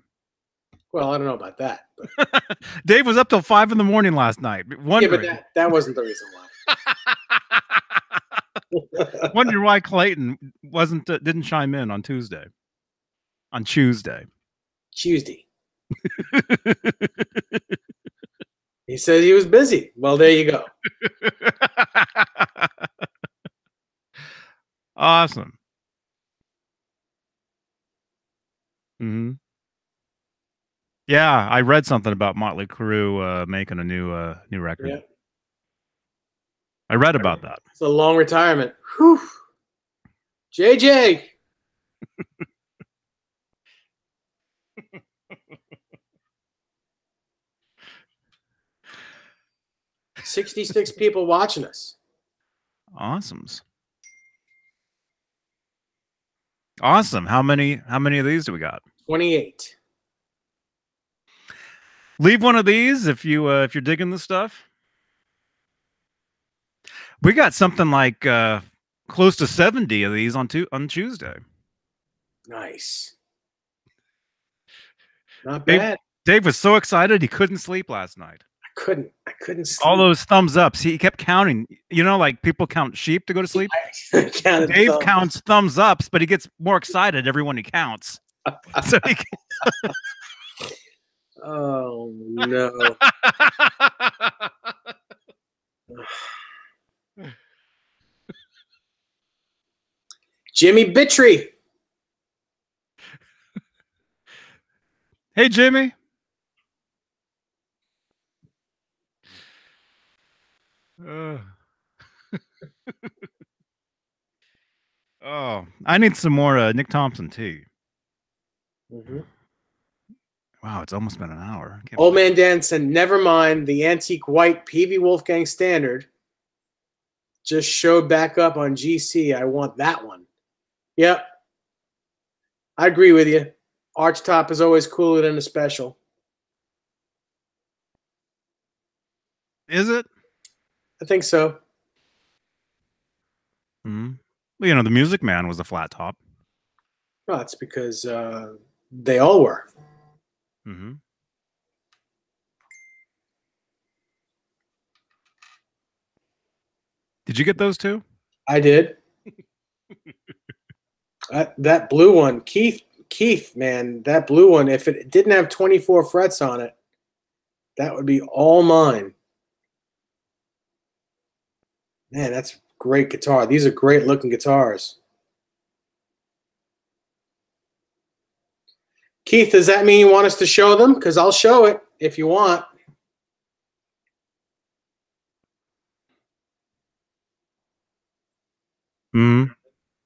Well, I don't know about that. But... Dave was up till 5 in the morning last night. Wondering. Yeah, but that wasn't the reason why. Wonder why Clayton didn't chime in on Tuesday. On Tuesday. He said he was busy. Well, there you go. Awesome. Mm-hmm. Yeah, I read something about Motley Crue making a new record. Yeah. I read about that. It's a long retirement. Whew. JJ. $66 people watching us. Awesomes. Awesome. How many of these do we got? 28. Leave one of these if you're digging this stuff. We got something like close to 70 of these on Tuesday. Nice. Not Dave, bad. Dave was so excited he couldn't sleep last night. I couldn't sleep. All those thumbs ups. He kept counting. You know, like people count sheep to go to sleep. Dave counts thumbs ups, but he gets more excited every one he counts. So he Oh no. Jimmy Bittry. Hey, Jimmy. Oh, I need some more Nick Thompson tea. Wow, it's almost been an hour. Old Man Danson, never mind. The antique white PV Wolfgang standard just showed back up on GC. I want that one. Yep. I agree with you. Archtop is always cooler than a special. Is it? I think so. Well, you know, the Music Man was a flat top. Well, it's because they all were. Did you get those too? I did. That blue one, Keith, man, that blue one, if it didn't have 24 frets on it, that would be all mine. Man, that's great guitar. These are great looking guitars. Keith, does that mean you want us to show them? Because I'll show it if you want.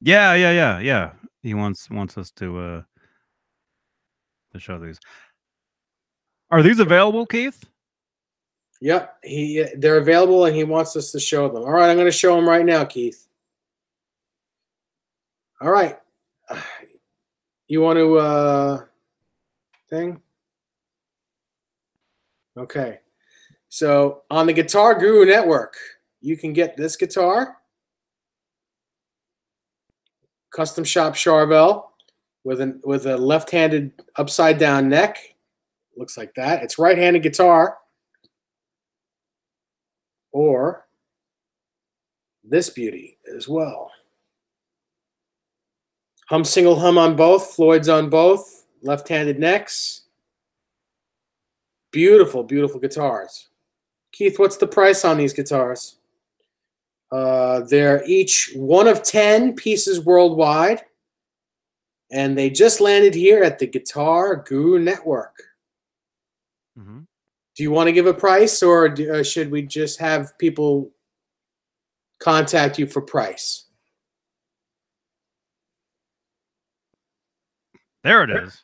Yeah. He wants us to show these. Are these available, Keith? Yep, they're available, and he wants us to show them. All right, I'm going to show them right now, Keith. All right, you want to thing? Okay, so on the Guitar Guru Network, you can get this guitar, custom shop Charvel, with a left-handed upside down neck. Looks like that. It's right-handed guitar. Or this beauty as well. Hum single hum on both, Floyd's on both, left-handed necks. Beautiful, beautiful guitars. Keith, what's the price on these guitars? They're each 1 of 10 pieces worldwide, and they just landed here at the Guitar Guru Network. Do you want to give a price, or should we just have people contact you for price? There it is.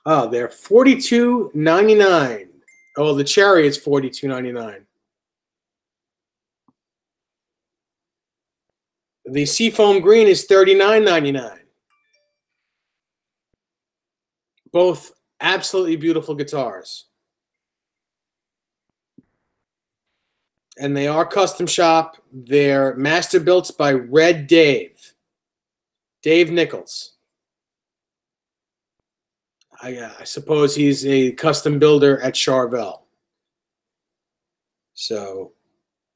Oh, they're $42.99. Oh, the cherry is $42.99. The seafoam green is $39.99. Both absolutely beautiful guitars. And they are custom shop. They're master built by Red Dave Nichols. I suppose he's a custom builder at Charvel. So,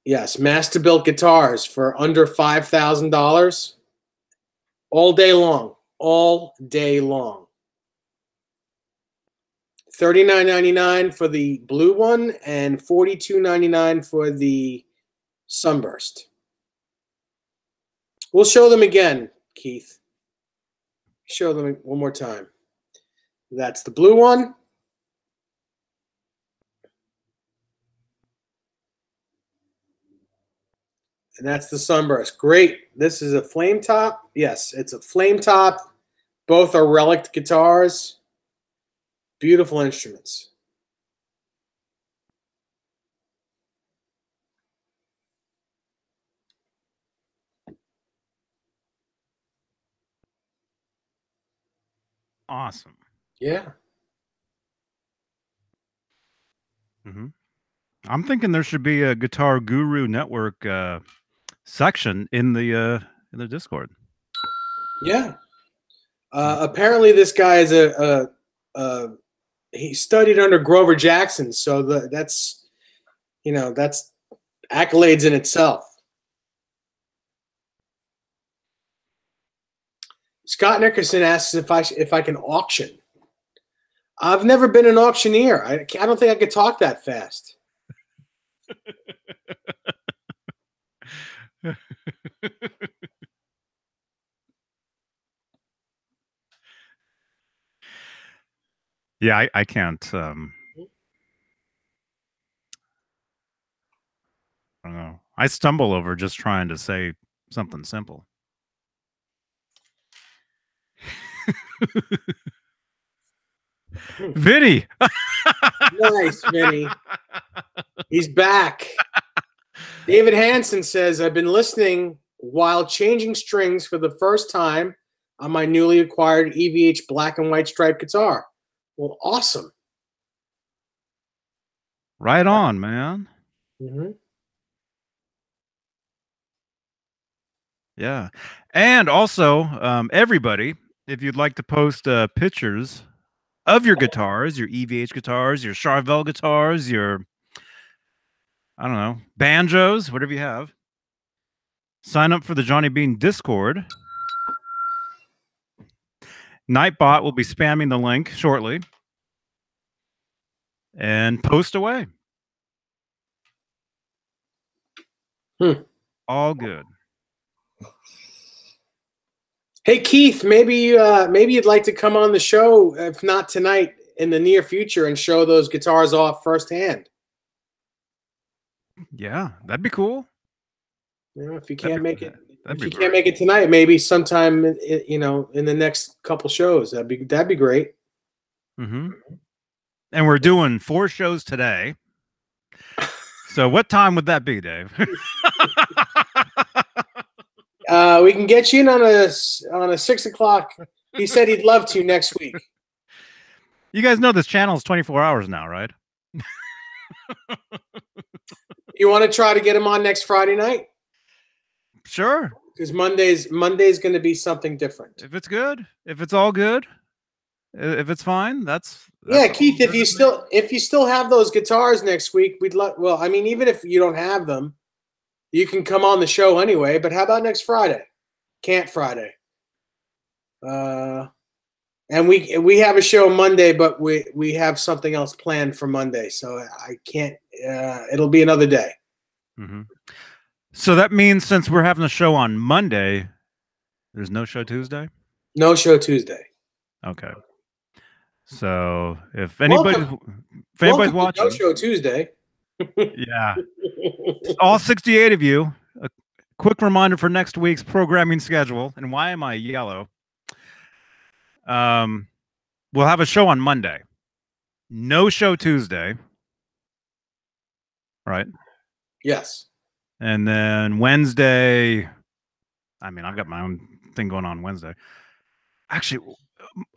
yes, master built guitars for under $5,000 all day long. All day long. $39.99 for the blue one and $42.99 for the Sunburst. We'll show them again, Keith. Show them one more time. That's the blue one. And that's the Sunburst. Great. This is a flame top. Yes, it's a flame top. Both are relic guitars. Beautiful instruments. awesome. Yeah. Mm-hmm. I'm thinking there should be a Guitar Guru Network section in the Discord. Yeah. Apparently, this guy is he studied under Grover Jackson, so that's accolades in itself. Scott Nickerson asks if I can auction. I've never been an auctioneer. I don't think I could talk that fast. Yeah, I can't. I don't know. I stumble over just trying to say something simple. Vinny. Nice, Vinny. He's back. David Hansen says, I've been listening while changing strings for the first time on my newly acquired EVH black and white striped guitar. Well, awesome. Right on, man. Mm-hmm. Yeah. And also, everybody, if you'd like to post pictures of your guitars, your EVH guitars, your Charvel guitars, your, I don't know, banjos, whatever you have, sign up for the Johnny Beane Discord. Nightbot will be spamming the link shortly. And post away. All good. Hey Keith, maybe you'd like to come on the show, if not tonight, in the near future, and show those guitars off firsthand. Yeah, that'd be cool. If you can't make it, can't make it tonight, maybe sometime in the next couple shows. That'd be great. Mm-hmm. And we're doing 4 shows today. So what time would that be, Dave? We can get you in on a 6 o'clock. He said he'd love to next week. You guys know this channel is 24 hours now, right? You want to try to get him on next Friday night? Sure. Because Monday's going to be something different. If it's good, if it's all good, if it's fine, that's yeah, Keith. If you still have those guitars next week, we'd love. Well, I mean, even if you don't have them, you can come on the show anyway. But how about next Friday? Can't Friday. And we have a show Monday, but we have something else planned for Monday, so I can't. It'll be another day. Mm-hmm. So that means since we're having a show on Monday, there's no show Tuesday? No show Tuesday. Okay. So if anybody's watching, no show Tuesday. Yeah. All 68 of you, a quick reminder for next week's programming schedule. And why am I yellow? We'll have a show on Monday. No show Tuesday. Right? Yes. And then Wednesday, I mean, I've got my own thing going on Wednesday. Actually,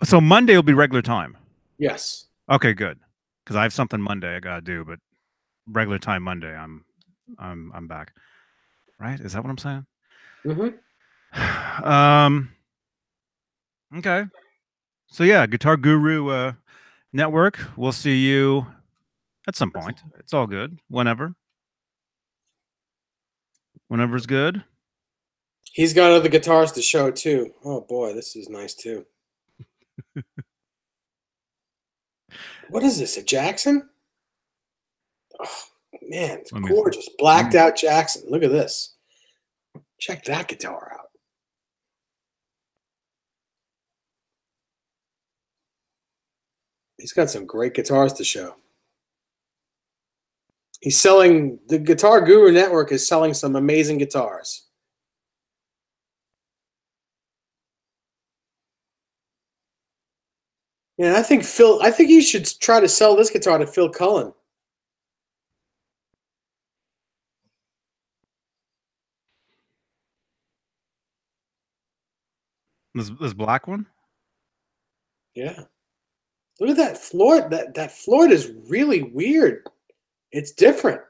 so Monday will be regular time. Yes. Okay, good. Because I have something Monday I gotta do, but regular time Monday, I'm back. Right? Is that what I'm saying? Mm-hmm. Okay. So yeah, Guitar Guru Network. We'll see you at some point. It's all good. Whenever's good. He's got other guitars to show too. Oh boy, this is nice too. What is this? A Jackson? Oh man, it's gorgeous. Blacked out Jackson. Look at this. Check that guitar out. He's got some great guitars to show. He's selling, the Guitar Guru Network is selling some amazing guitars. Yeah, I think you should try to sell this guitar to Phil Cullen. This black one? Yeah. Look at that Floyd. That Floyd is really weird. It's different.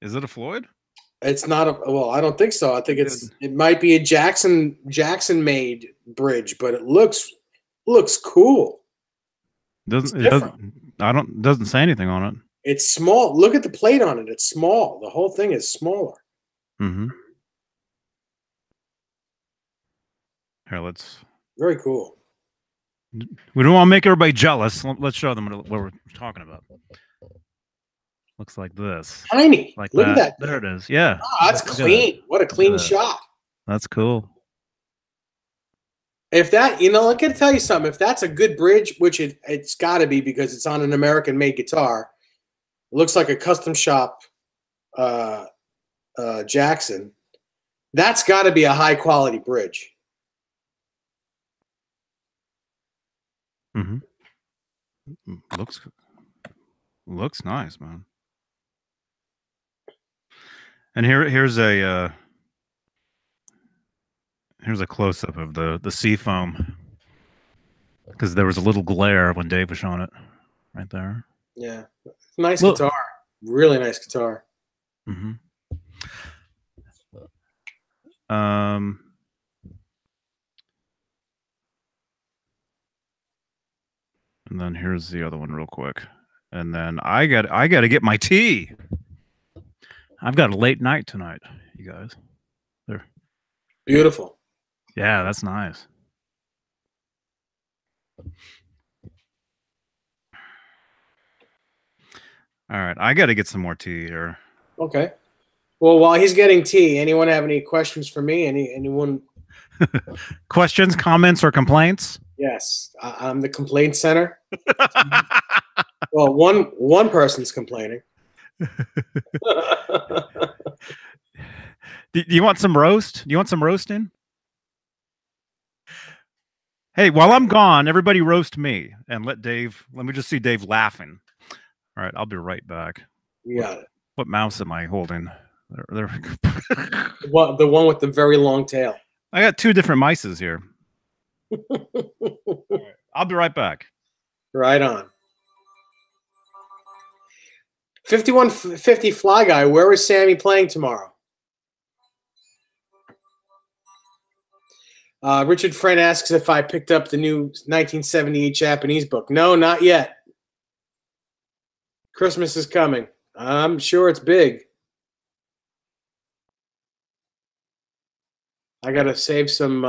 Is it a Floyd? It's not a well. I don't think so. I think it might be a Jackson made bridge, but it looks cool. Doesn't doesn't say anything on it. It's small. Look at the plate on it. It's small. The whole thing is smaller. Mm-hmm. Here, let's. Very cool. We don't want to make everybody jealous. Let's show them what we're talking about. Looks like this. Tiny. Like Look that. at that. There it is. Yeah. Oh, that's clean. What a clean shot. That's cool. If that, I gotta tell you something. If that's a good bridge, which it's got to be because it's on an American-made guitar, it looks like a custom shop Jackson. That's got to be a high-quality bridge. Mm-hmm. Looks nice, man. And here's a close up of the sea foam, because there was a little glare when Dave was showing it right there. Yeah, nice guitar, really nice guitar. Mm-hmm. And then here's the other one real quick. And then I got to get my tea. I've got a late night tonight, you guys. There. Beautiful. Yeah, that's nice. All right, I got to get some more tea here. Okay. Well, while he's getting tea, anyone have any questions for me? Anyone? Questions, comments, or complaints? Yes, I'm the complaint center. Well, one person's complaining. Do you want some roast? Do you want some roasting? Hey, while I'm gone, everybody roast me and let me just see Dave laughing. All right, I'll be right back. You got it. What mouse am I holding? There. The one with the very long tail. I got two different mices here. Right, I'll be right back. Right on. 5150 Fly Guy, where is Sammy playing tomorrow? Richard Friend asks if I picked up the new 1978 Japanese book. No, not yet. Christmas is coming. I'm sure it's big. I got to save some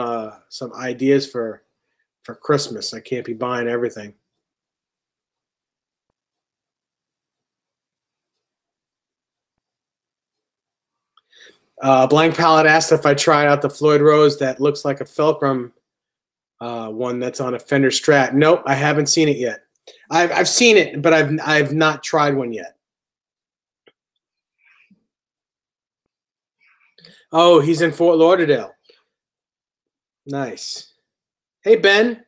ideas for Christmas. I can't be buying everything. Blank Palette asked if I tried out the Floyd Rose that looks like a Fulcrum one that's on a Fender Strat. Nope, I haven't seen it yet. I've seen it, but I've not tried one yet. Oh, he's in Fort Lauderdale. Nice. Hey, Ben.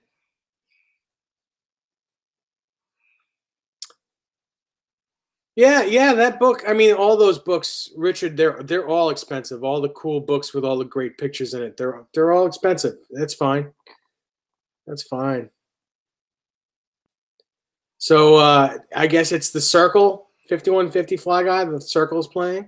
Yeah, that book. I mean, all those books, Richard, they're all expensive. All the cool books with all the great pictures in it, they're all expensive. That's fine. That's fine. So I guess it's the Circle 5150 Fly Guy. The Circle's playing.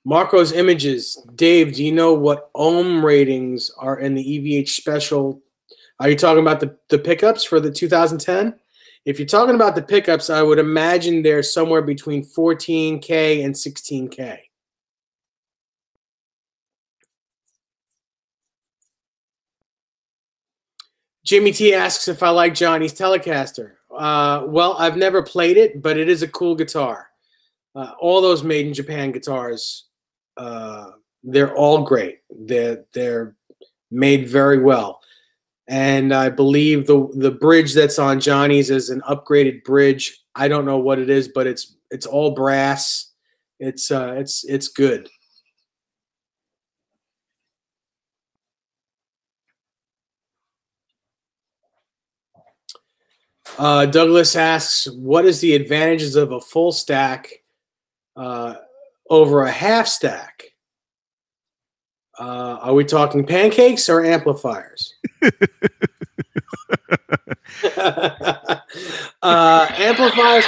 Marco's Images. Dave, do you know what ohm ratings are in the EVH special? Are you talking about the pickups for the 2010? If you're talking about the pickups, I would imagine they're somewhere between 14K and 16K. Jimmy T asks if I like Johnny's Telecaster. Well, I've never played it, but it is a cool guitar. All those made in Japan guitars, they're all great. They're made very well. And I believe the bridge that's on Johnny's is an upgraded bridge. I don't know what it is, but it's all brass. It's good. Douglas asks, what is the advantages of a full stack over a half stack? Are we talking pancakes or amplifiers? Amplifiers.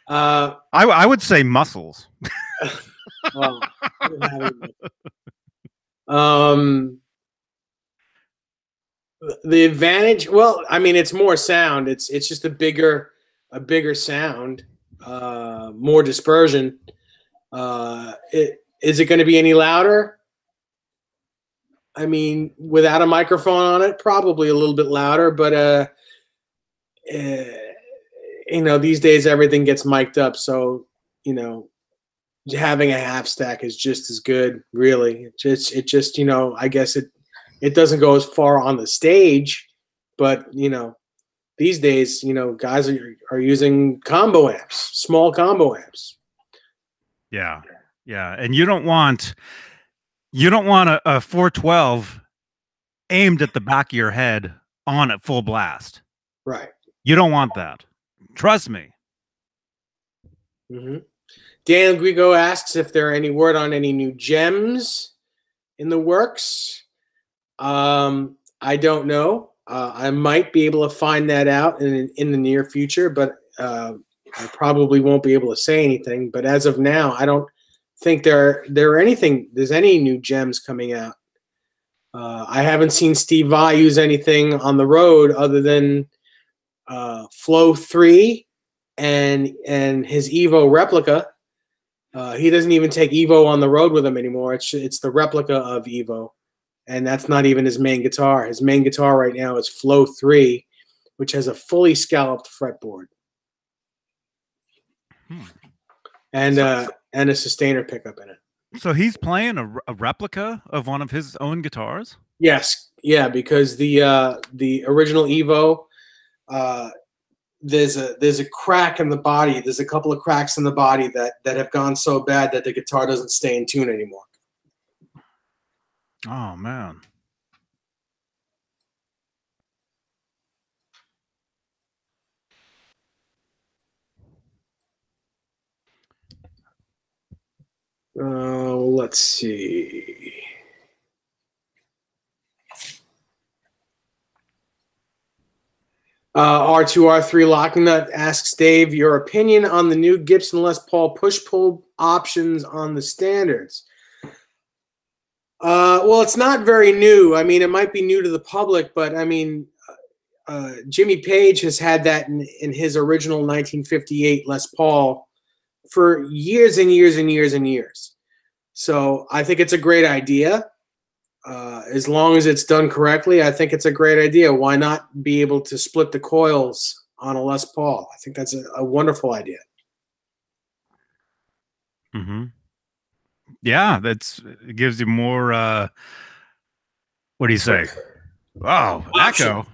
I would say muscles. Well, the advantage, well, I mean, it's more sound. It's just a bigger sound, more dispersion. Is it going to be any louder? I mean, without a microphone on it, probably a little bit louder, but you know, these days everything gets mic'd up, so you know, having a half stack is just as good, really. It just, you know, I guess it doesn't go as far on the stage, but you know, these days, you know, guys are using combo amps, small combo amps. Yeah, yeah, and you don't want a 412 aimed at the back of your head on at full blast. Right. You don't want that. Trust me. Mm-hmm. Dan Guigo asks if there are any word on any new gems in the works. I don't know. I might be able to find that out in the near future, but I probably won't be able to say anything. But as of now, I don't think there's any new gems coming out. I haven't seen Steve Vai use anything on the road other than Flow 3 and his Evo replica. He doesn't even take Evo on the road with him anymore. It's the replica of Evo, and that's not even his main guitar. His main guitar right now is Flow 3, which has a fully scalloped fretboard and a sustainer pickup in it. So he's playing a replica of one of his own guitars? Yes, yeah, because the original Evo, there's a crack in the body. There's a couple of cracks in the body that have gone so bad that the guitar doesn't stay in tune anymore. Oh man. Let's see. R2R3 Locking Nut asks Dave your opinion on the new Gibson Les Paul push-pull options on the standards. Well, it's not very new. I mean, it might be new to the public, but I mean, Jimmy Page has had that in his original 1958 Les Paul for years and years and years and years. So I think it's a great idea. As long as it's done correctly, I think it's a great idea. Why not be able to split the coils on a Les Paul? I think that's a wonderful idea. Mm-hmm. Yeah, it gives you more. What do you say? Oh, echo.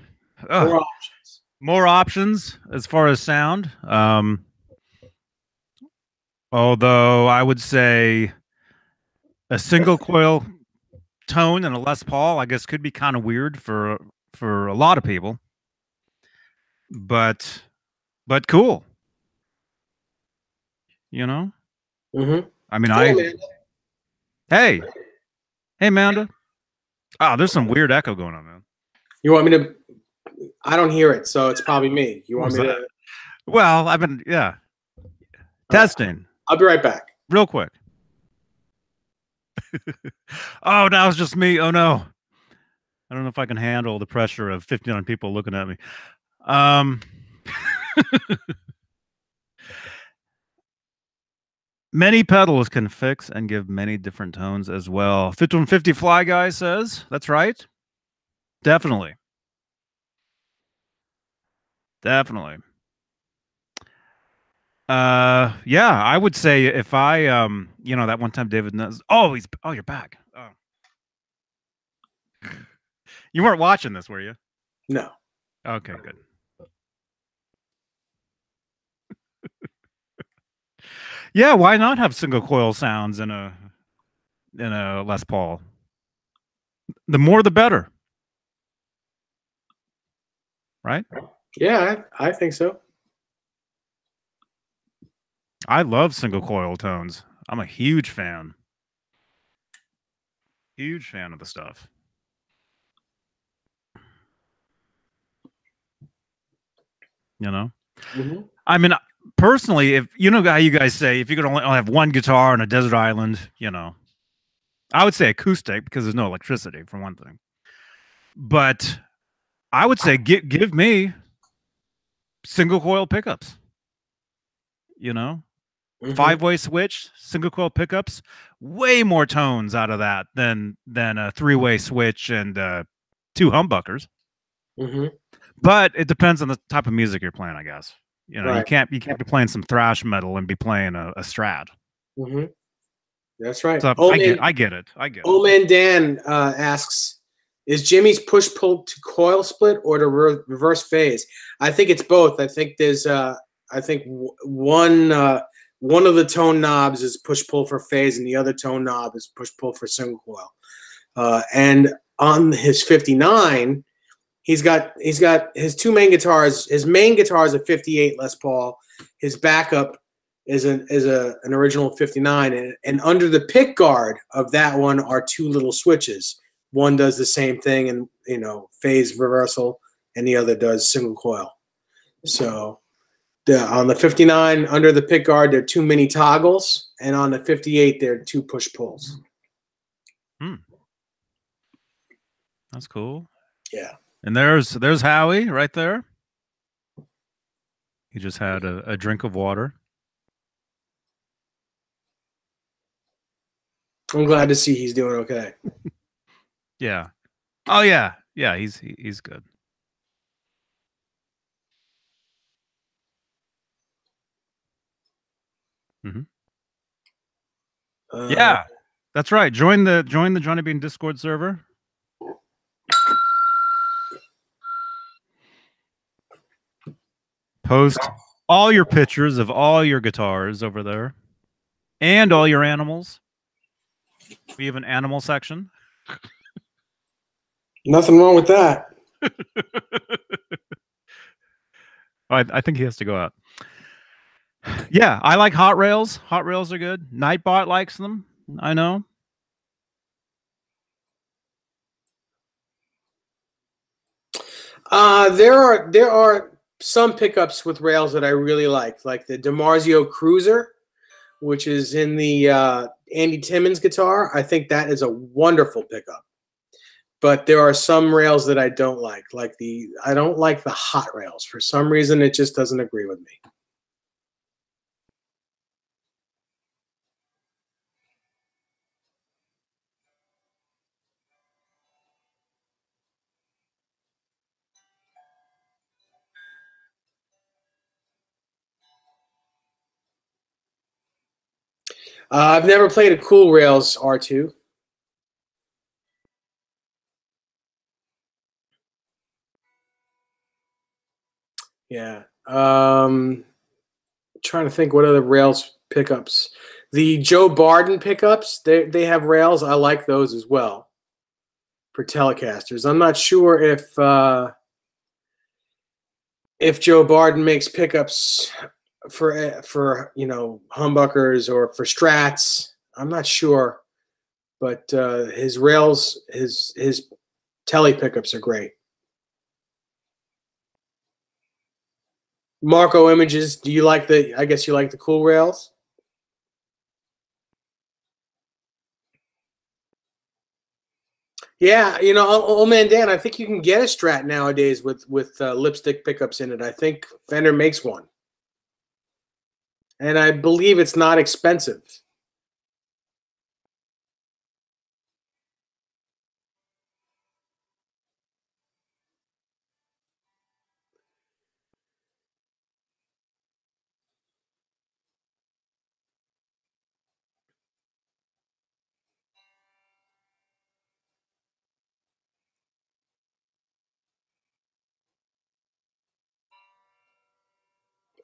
Oh, more options. More options as far as sound. Although I would say a single coil tone and a Les Paul, I guess, could be kind of weird for a lot of people. But cool. You know? Mm-hmm. I mean, Hey, Amanda. Oh, there's some weird echo going on, man. You want me to? I don't hear it, so it's probably me. You want me to? Well, yeah. Testing. I'll be right back. Real quick. Oh, now it's just me. Oh no. I don't know if I can handle the pressure of 59 people looking at me. Many pedals can fix and give many different tones as well. 5150 Fly Guy says, that's right. Definitely. Definitely. Yeah, I would say if I, you know, that one time David knows, oh, you're back. Oh. You weren't watching this, were you? No. Okay, good. Yeah, why not have single coil sounds in a Les Paul? the more the better. Right? Yeah, I think so. I love single coil tones. I'm a huge fan. Huge fan of the stuff. You know? Mm-hmm. I mean, personally, if you know how you guys say, if you could only have one guitar on a desert island, you know, I would say acoustic because there's no electricity for one thing. But I would say give me single coil pickups. You know, Mm-hmm. 5-way switch, single coil pickups, way more tones out of that than a 3-way switch and 2 humbuckers. Mm-hmm. But it depends on the type of music you're playing, I guess. You know, Right. you can't be playing some thrash metal and be playing a Strat. Mm-hmm. That's right. So I get it. Old Man Dan asks, is Jimmy's push-pull to coil split or to reverse phase? I think it's both. I think there's one of the tone knobs is push-pull for phase and the other tone knob is push-pull for single coil. And on his 59, he's got his two main guitars. His main guitar is a 58 Les Paul. His backup is an original 59, and under the pick guard of that one are 2 little switches. One does the same thing and phase reversal, and the other does single coil. So on the 59 under the pick guard there are 2 mini toggles, and on the 58 there are 2 push pulls. That's cool. Yeah. And there's Howie right there. He just had a drink of water. I'm glad to see he's doing okay. Yeah. Oh yeah. Yeah, he's good. Mm-hmm. Yeah. That's right. Join the Johnny Beane Discord server. Post all your pictures of all your guitars over there. And all your animals. We have an animal section. Nothing wrong with that. I think he has to go out. Yeah, I like hot rails. Hot rails are good. Nightbot likes them. I know. There are some pickups with rails that I really like the DiMarzio Cruiser, which is in the Andy Timmons guitar. I think that is a wonderful pickup. But there are some rails that I don't like. I don't like the hot rails. For some reason, it just doesn't agree with me. I've never played a Cool Rails R2. Yeah. Trying to think what other rails pickups. The Joe Barden pickups, they have rails. I like those as well for Telecasters. I'm not sure if Joe Barden makes pickups for humbuckers or for Strats. I'm not sure, but his rails, his Tele pickups are great. Marco Images, do you like I guess you like the Cool Rails? Yeah, Old Man Dan, I think you can get a Strat nowadays with lipstick pickups in it. I think Fender makes one. And I believe it's not expensive.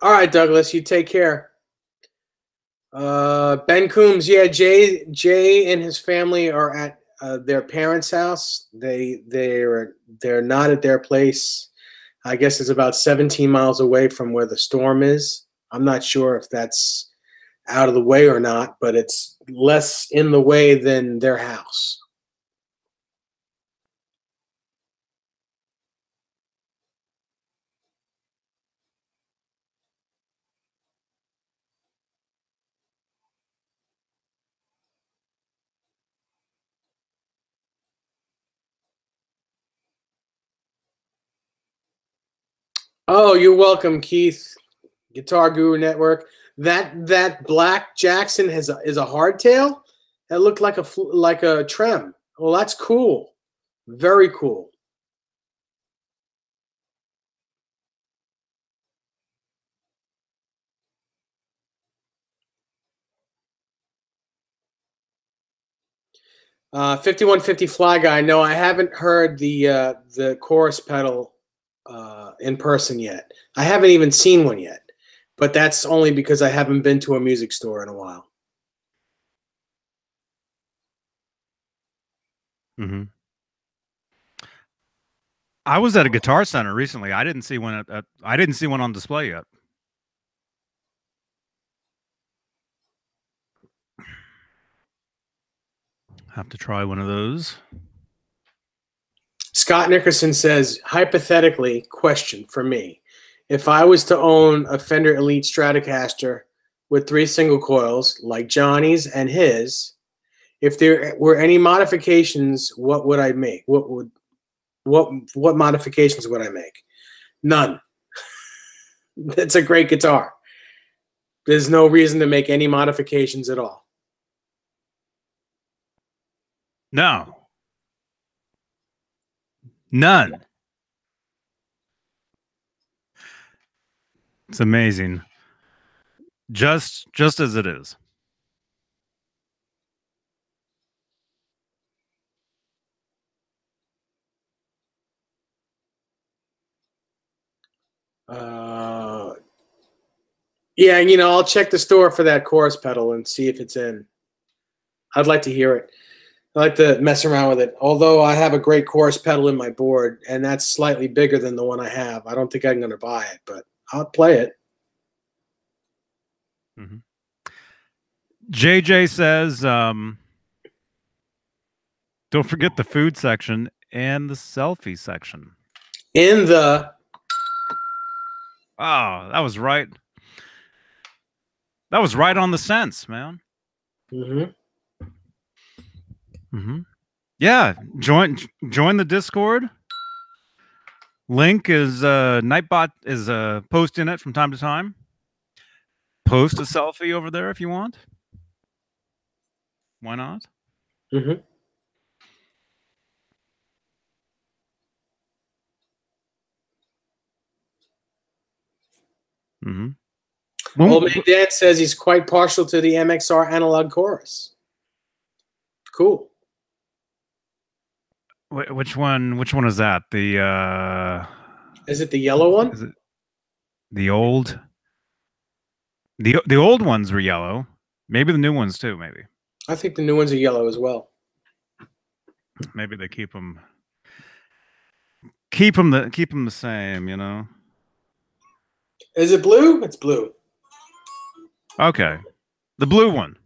All right, Douglas, you take care. Ben Coombs, yeah, Jay and his family are at their parents' house. They're not at their place. I guess it's about 17 miles away from where the storm is. I'm not sure if that's out of the way or not, but it's less in the way than their house. Oh, you're welcome, Keith. Guitar Guru Network. That black Jackson is a hardtail. That looked like a trem. Well, that's cool. Very cool. Uh, 5150 Fly Guy. No, I haven't heard the chorus pedal in person yet. I haven't even seen one yet, but that's only because I haven't been to a music store in a while. Mm-hmm. I was at a Guitar Center recently. I didn't see one I didn't see one on display yet. Have to try one of those. Scott Nickerson says, hypothetically, question for me. If I was to own a Fender Elite Stratocaster with 3 single coils, like Johnny's and his, if there were any modifications, what would I make? What modifications would I make? None. It's a great guitar. There's no reason to make any modifications at all. No. None. It's amazing. Just as it is. Yeah, you know, I'll check the store for that chorus pedal and see if it's in. I'd like to hear it. I like to mess around with it. Although I have a great chorus pedal in my board, and that's slightly bigger than the one I have. I don't think I'm going to buy it, but I'll play it. Mm-hmm. JJ says, don't forget the food section and the selfie section. In the... Oh, that was right. That was right on the sense, man. Mm-hmm. Mm-hmm. Yeah, join the Discord. Link is Nightbot is posting it from time to time. Post a selfie over there if you want. Why not? Mm-hmm. Mm-hmm. Old Man Dan says he's quite partial to the MXR analog chorus. Cool. Which one is that? The is it the yellow one? Is it the old? The old ones were yellow. Maybe the new ones too. Maybe. I think the new ones are yellow as well. Maybe they keep them the same. You know. Is it blue? It's blue. Okay, the blue one.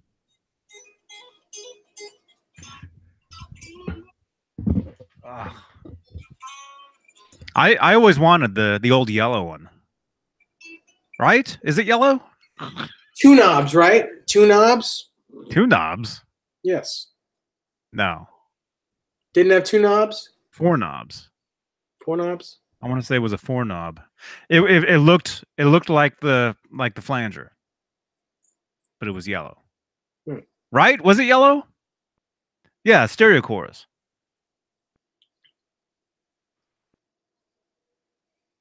I always wanted the old yellow one. Right? Is it yellow? 2 knobs, right? 2 knobs? 2 knobs? Yes. No. Didn't have 2 knobs? 4 knobs. 4 knobs? I want to say it was a 4 knob. It looked like the flanger, but it was yellow. Right? Was it yellow? Yeah, stereo chorus.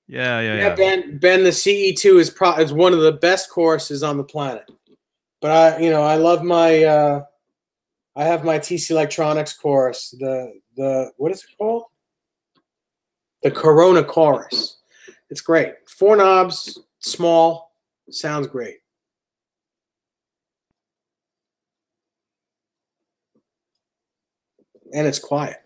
Yeah. Ben, the CE2 is one of the best choruses on the planet. But I love my I have my TC Electronics chorus. The what is it called? The Corona chorus. It's great. 4 knobs, small, sounds great. and it's quiet.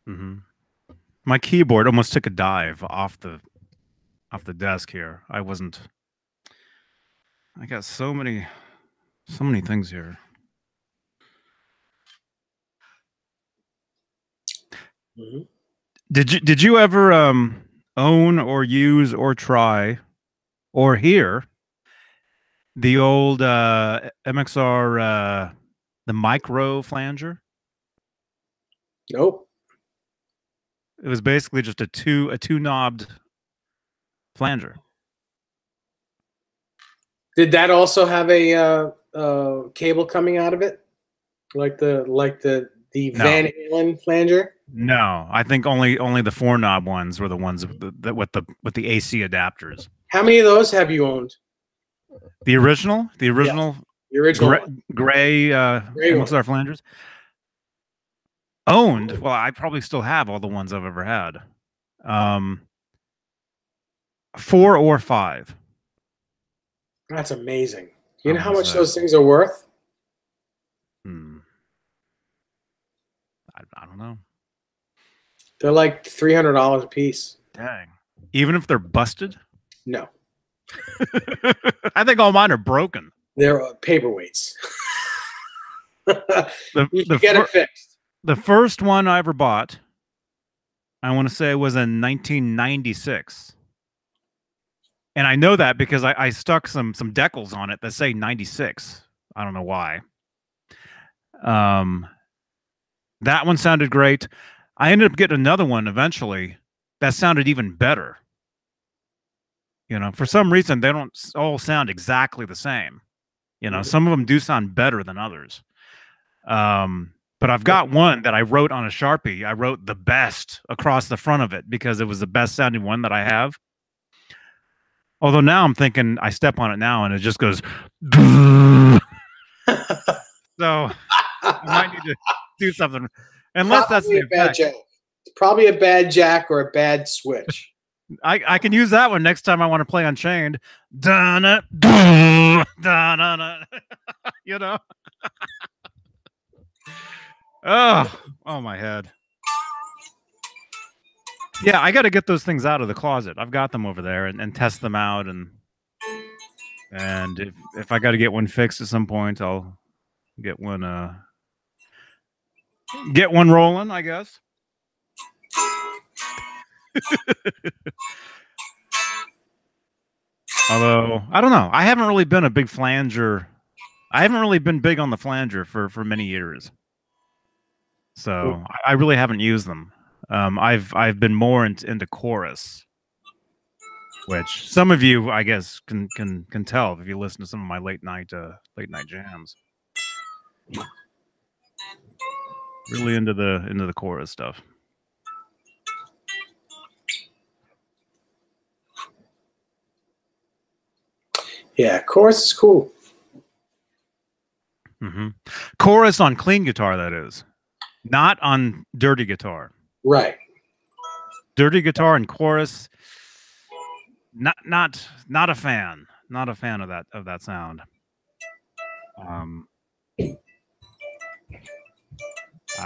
Mm-hmm. My keyboard almost took a dive off the desk here. I got so many things here. Mm-hmm. Did you ever own or use or try or hear the old MXR the micro flanger? Nope. It was basically just a two knobbed flanger. Did that also have a cable coming out of it, like the No. Van Halen flanger? No, I think only the 4-knob ones were the ones that with the AC adapters. How many of those have you owned? The original The original gray MXR flangers. Owned. Well, I probably still have all the ones I've ever had. 4 or 5. That's amazing. You know how much those things are worth? I don't know. They're like $300 a piece. Dang. Even if they're busted? No. I think all mine are broken. They're paperweights. You get it fixed. The first one I ever bought, I want to say, was in 1996. And I know that because I stuck some decals on it that say 96. I don't know why. That one sounded great. I ended up getting another one eventually that sounded even better. You know, for some reason, they don't all sound exactly the same. You know, some of them do sound better than others. But I've got one that I wrote on a Sharpie. I wrote the best across the front of it because it was the best sounding one that I have. Although now I'm thinking I step on it now and it just goes. So I might need to do something. Unless that's a bad jack. It's probably a bad jack or a bad switch. I can use that one next time I want to play Unchained. Dun-na, dun-na-na. You know? Oh, my head. Yeah, I got to get those things out of the closet. I've got them over there and test them out. And if I got to get one fixed at some point, I'll get one rolling, I guess. Although, I don't know. I haven't really been a big flanger. I haven't really been big on the flanger for many years. So I really haven't used them. I've been more into chorus, which some of you, I guess, can tell if you listen to some of my late night jams. Really into the chorus stuff. Yeah, chorus is cool. Mm-hmm. Chorus on clean guitar, that is, not on dirty guitar. Right. Dirty guitar and chorus. Not a fan. Not a fan of that sound. I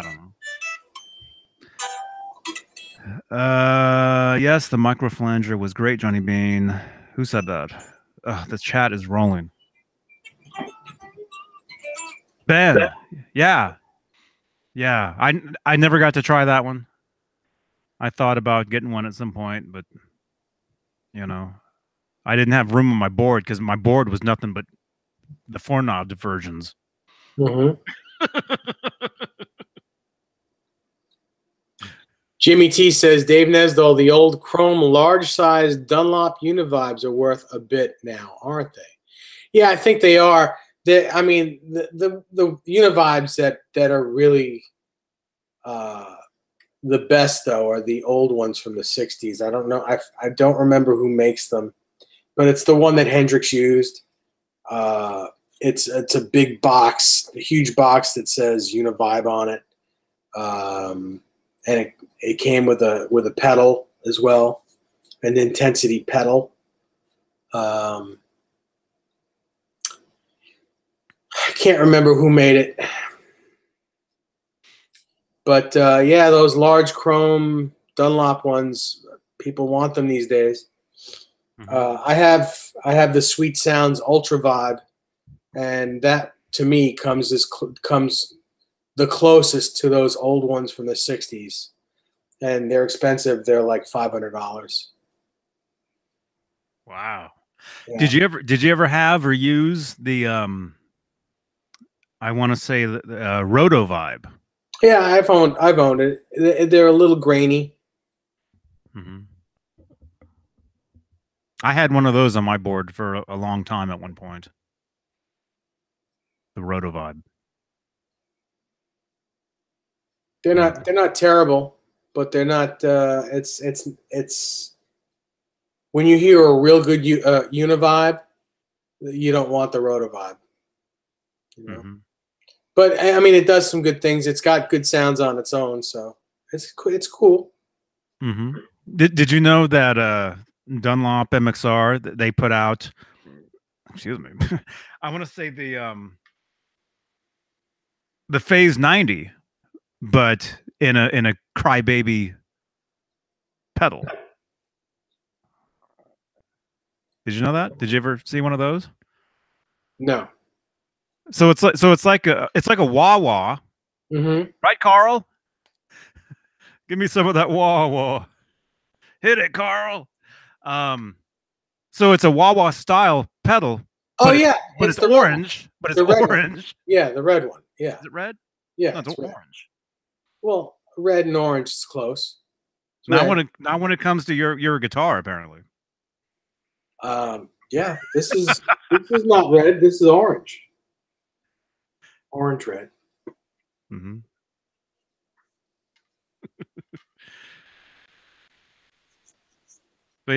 don't know. Yes, the microflanger was great, Johnny Beane. Who said that? The chat is rolling. Ben. Yeah. I never got to try that one. I thought about getting one at some point, but you know, I didn't have room on my board because my board was nothing but the 4-knob versions. Mm-hmm. Jimmy T says, Dave Nesdall, the old chrome large-sized Dunlop Univibes are worth a bit now, aren't they? Yeah, I think they are. I mean, the Univibes that are really the best, though, are the old ones from the 60s. I don't know. I don't remember who makes them, but it's the one that Hendrix used. It's a big box, a huge box that says Univibe on it. And it came with a pedal as well, an intensity pedal. can't remember who made it. But yeah, those large chrome Dunlop ones, people want them these days. I have the Sweet Sounds Ultra Vibe, and that to me comes the closest to those old ones from the '60s, and they're expensive. They're like $500. Wow. Yeah. Did you ever have or use the I want to say the Roto Vibe? Yeah, I've owned it. They're a little grainy. I had one of those on my board for a long time at one point. The Roto Vibe. They're not terrible, but they're not. It's when you hear a real good Univibe, you don't want the Roto Vibe. You know? But I mean, it does some good things. It's got good sounds on its own, so it's cool. Did you know that Dunlop MXR, they put out? Excuse me. I want to say the Phase 90, but in a crybaby pedal. Did you know that? Did you ever see one of those? No. So it's like a wah wah, right, Carl? Give me some of that wah wah. Hit it, Carl. So it's a wah wah style pedal. Oh yeah, but it's orange. But it's orange. Yeah, the red one. Yeah. Is it red? Yeah, no, it's orange. Well, red and orange is close. Not when it comes to your guitar, apparently. Yeah, this is not red. This is orange. Orange red. But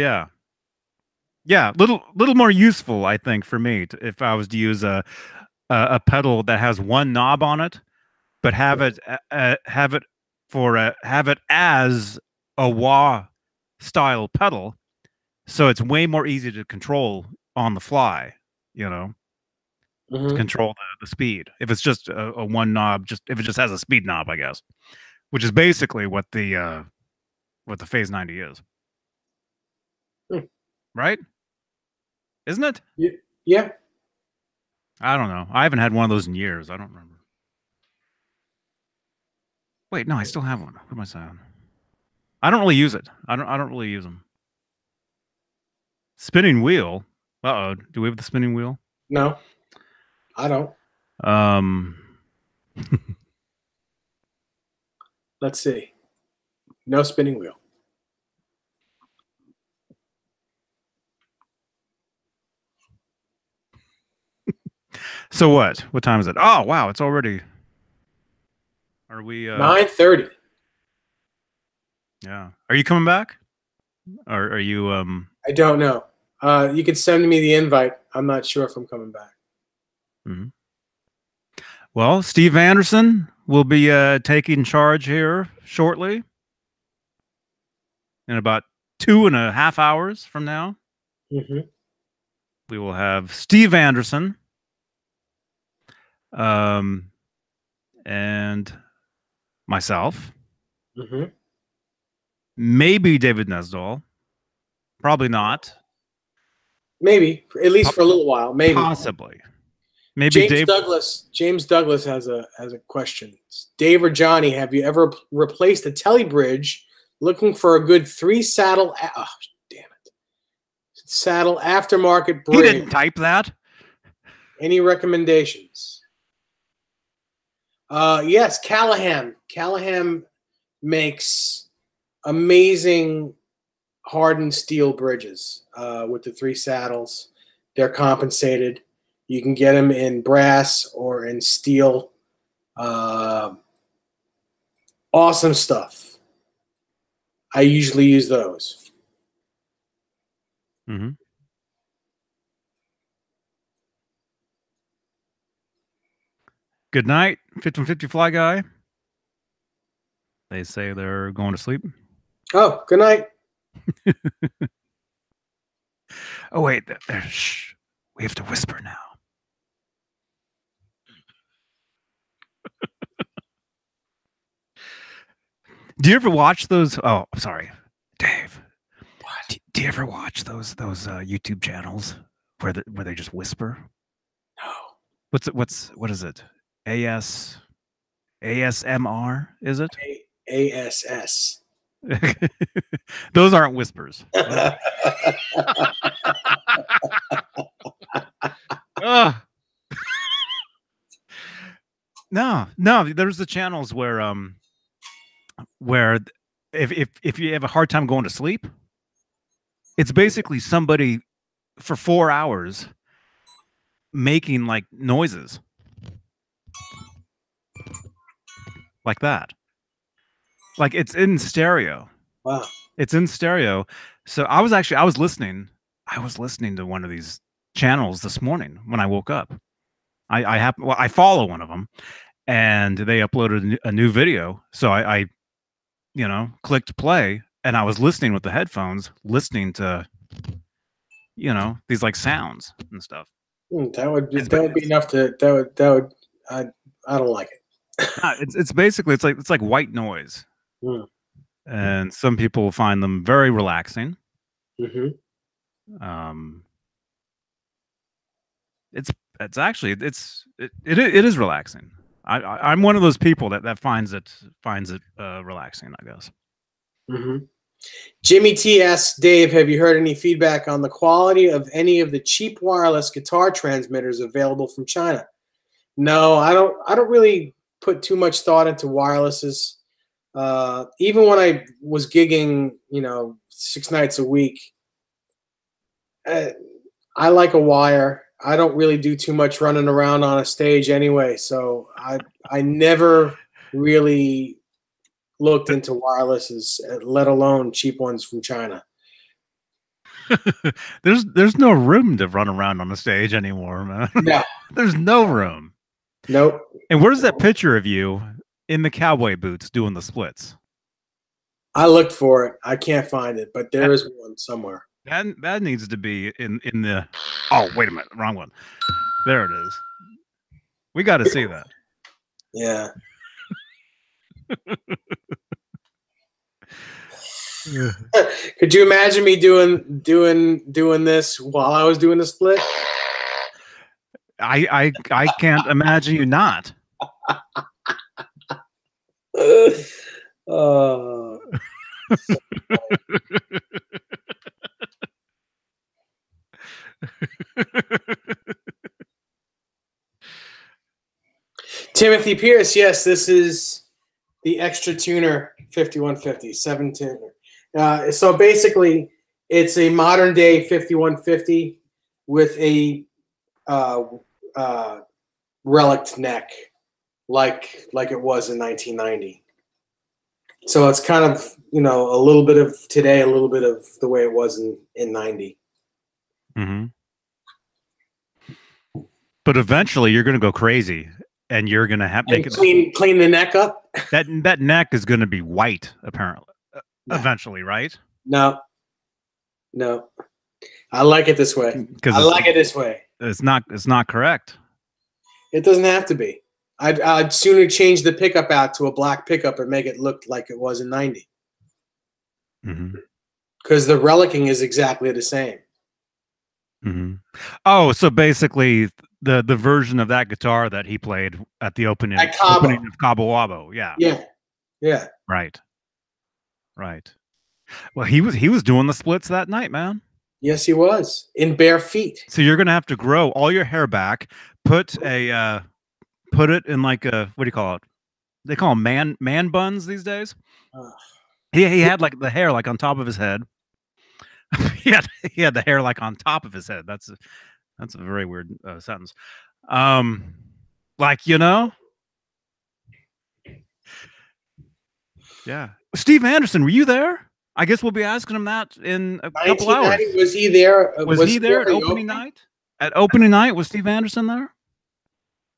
yeah, little more useful, I think, for me if I was to use a pedal that has one knob on it, but have it as a wah style pedal, so it's way more easy to control on the fly, you know, to control the speed. If it's just a one knob, if it just has a speed knob, I guess, which is basically what the Phase 90 is. Right? Isn't it? Yeah. I don't know. I haven't had one of those in years. I don't remember. Wait, no, I still have one. What am I saying? I don't really use it. I don't really use them. Spinning wheel. Uh-oh. Do we have the spinning wheel? No. I don't. Let's see. No spinning wheel. So what? What time is it? Oh, wow, it's already. Are we 9:30. Yeah. Are you coming back? Or are you I don't know. You could send me the invite. I'm not sure if I'm coming back. Well, Steve Anderson will be taking charge here shortly. In about 2.5 hours from now. We will have Steve Anderson. And myself. Maybe David Nesdall. Probably not. Maybe, at least for a little while. Maybe. Possibly. Maybe James Douglas has a question. Dave or Johnny, have you ever replaced a telly bridge looking for a good 3-saddle? Oh, damn it! Saddle aftermarket bridge. He didn't type that. Any recommendations? Yes, Callahan. Callahan makes amazing hardened steel bridges with the 3 saddles. They're compensated. You can get them in brass or in steel. Awesome stuff. I usually use those. Good night, 5150 Fly Guy. They say they're going to sleep. Oh, good night. Oh, wait. Shh. We have to whisper now. Do you ever watch those? Oh, I'm sorry, Dave. What? Do you ever watch those YouTube channels where they just whisper? No. What is it? ASMR, is it? ASS. Those aren't whispers. Ugh. No, there's the channels where if you have a hard time going to sleep, it's basically somebody for 4 hours making like noises like that. Like it's in stereo. Wow. It's in stereo. So I was listening to one of these channels this morning when I woke up. I follow one of them, and they uploaded a new video. So I clicked play, and I was listening with the headphones, listening to these like sounds and stuff. That would be enough to I don't like it. It's basically it's like white noise. And some people find them very relaxing. Mm-hmm. It is relaxing. I'm one of those people that finds it relaxing, I guess. Mm-hmm. Jimmy T asks, Dave, have you heard any feedback on the quality of any of the cheap wireless guitar transmitters available from China? No, I don't really put too much thought into wirelesses. Even when I was gigging, 6 nights a week, I like a wire. I don't really do too much running around on a stage anyway, so I never really looked into wirelesses, let alone cheap ones from China. There's no room to run around on the stage anymore, man. No. There's no room. Nope. And where's that picture of you in the cowboy boots doing the splits? I looked for it. I can't find it, but there is one somewhere. That needs to be in the. Oh, wait a minute, wrong one. There it is. We got to see that. Yeah. Could you imagine me doing this while I was doing the split? I can't imagine you not. Timothy Pierce, yes, this is the extra tuner 5150, 7-tuner. So basically, it's a modern day 5150 with a relict neck, like it was in 1990. So it's kind of a little bit of today, a little bit of the way it was in 90. Mm-hmm. But eventually, you're going to go crazy. And you're gonna have to clean the neck up. That neck is gonna be white, apparently, eventually, right? No, I like it this way. I like it this way. It's not correct. It doesn't have to be. I'd sooner change the pickup out to a black pickup and make it look like it was in 90. Because the relicking is exactly the same. Mm-hmm. Oh, so basically the version of that guitar that he played at the opening of Cabo Wabo. Yeah. Right. Well, he was doing the splits that night, man. Yes, he was, in bare feet. So you're gonna have to grow all your hair back, put it in like a, what do you call it? They call them man buns these days. He had like the hair like on top of his head. he had the hair like on top of his head. That's a very weird sentence. Like, yeah. Steve Anderson, were you there? I guess we'll be asking him that in a couple hours. Was he there? Was he there at opening night? At opening night, was Steve Anderson there?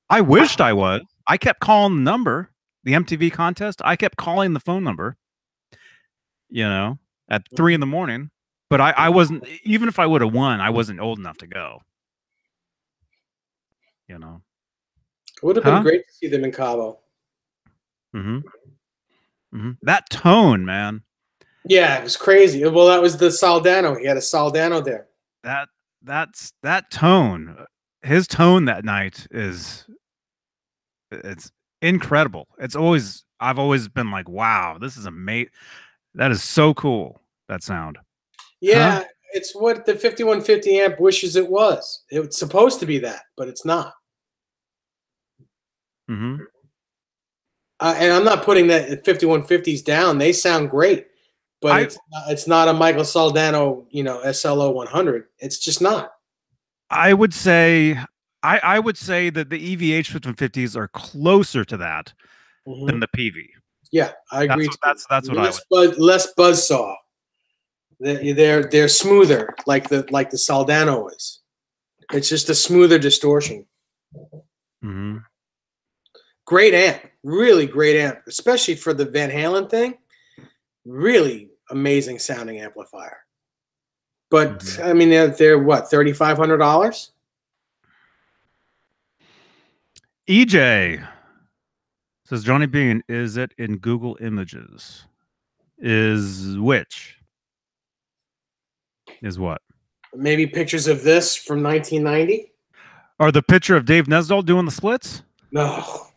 I wished I was. I kept calling the number, the MTV contest. I kept calling the phone number, at 3 a.m. But I wasn't, even if I would have won, I wasn't old enough to go. It would have been great to see them in Cabo. Mm-hmm. That tone, man. Yeah, it was crazy. Well, that was the Soldano. He had a Soldano there. That tone. His tone that night it's incredible. I've always been like, wow, this is amazing. That is so cool. That sound. Yeah, Huh? it's what the 5150 amp wishes it was. It's supposed to be that, but it's not. Mm-hmm. And I'm not putting that 5150s down. They sound great, but it's not a Michael Soldano, SLO 100. It's just not. I would say I would say that the EVH 5150s are closer to that than the PV. Yeah, I agree. That's what I would. Less buzzsaw. They're smoother, like the Soldano is. It's just a smoother distortion. Mm-hmm. Great amp, really great amp, especially for the Van Halen thing. Really amazing sounding amplifier. But I mean, they're what, $3,500? EJ says Johnny Beane, is it in Google Images? Is which? Is what? Maybe pictures of this from 1990? Or the picture of Dave Nesdall doing the splits? No.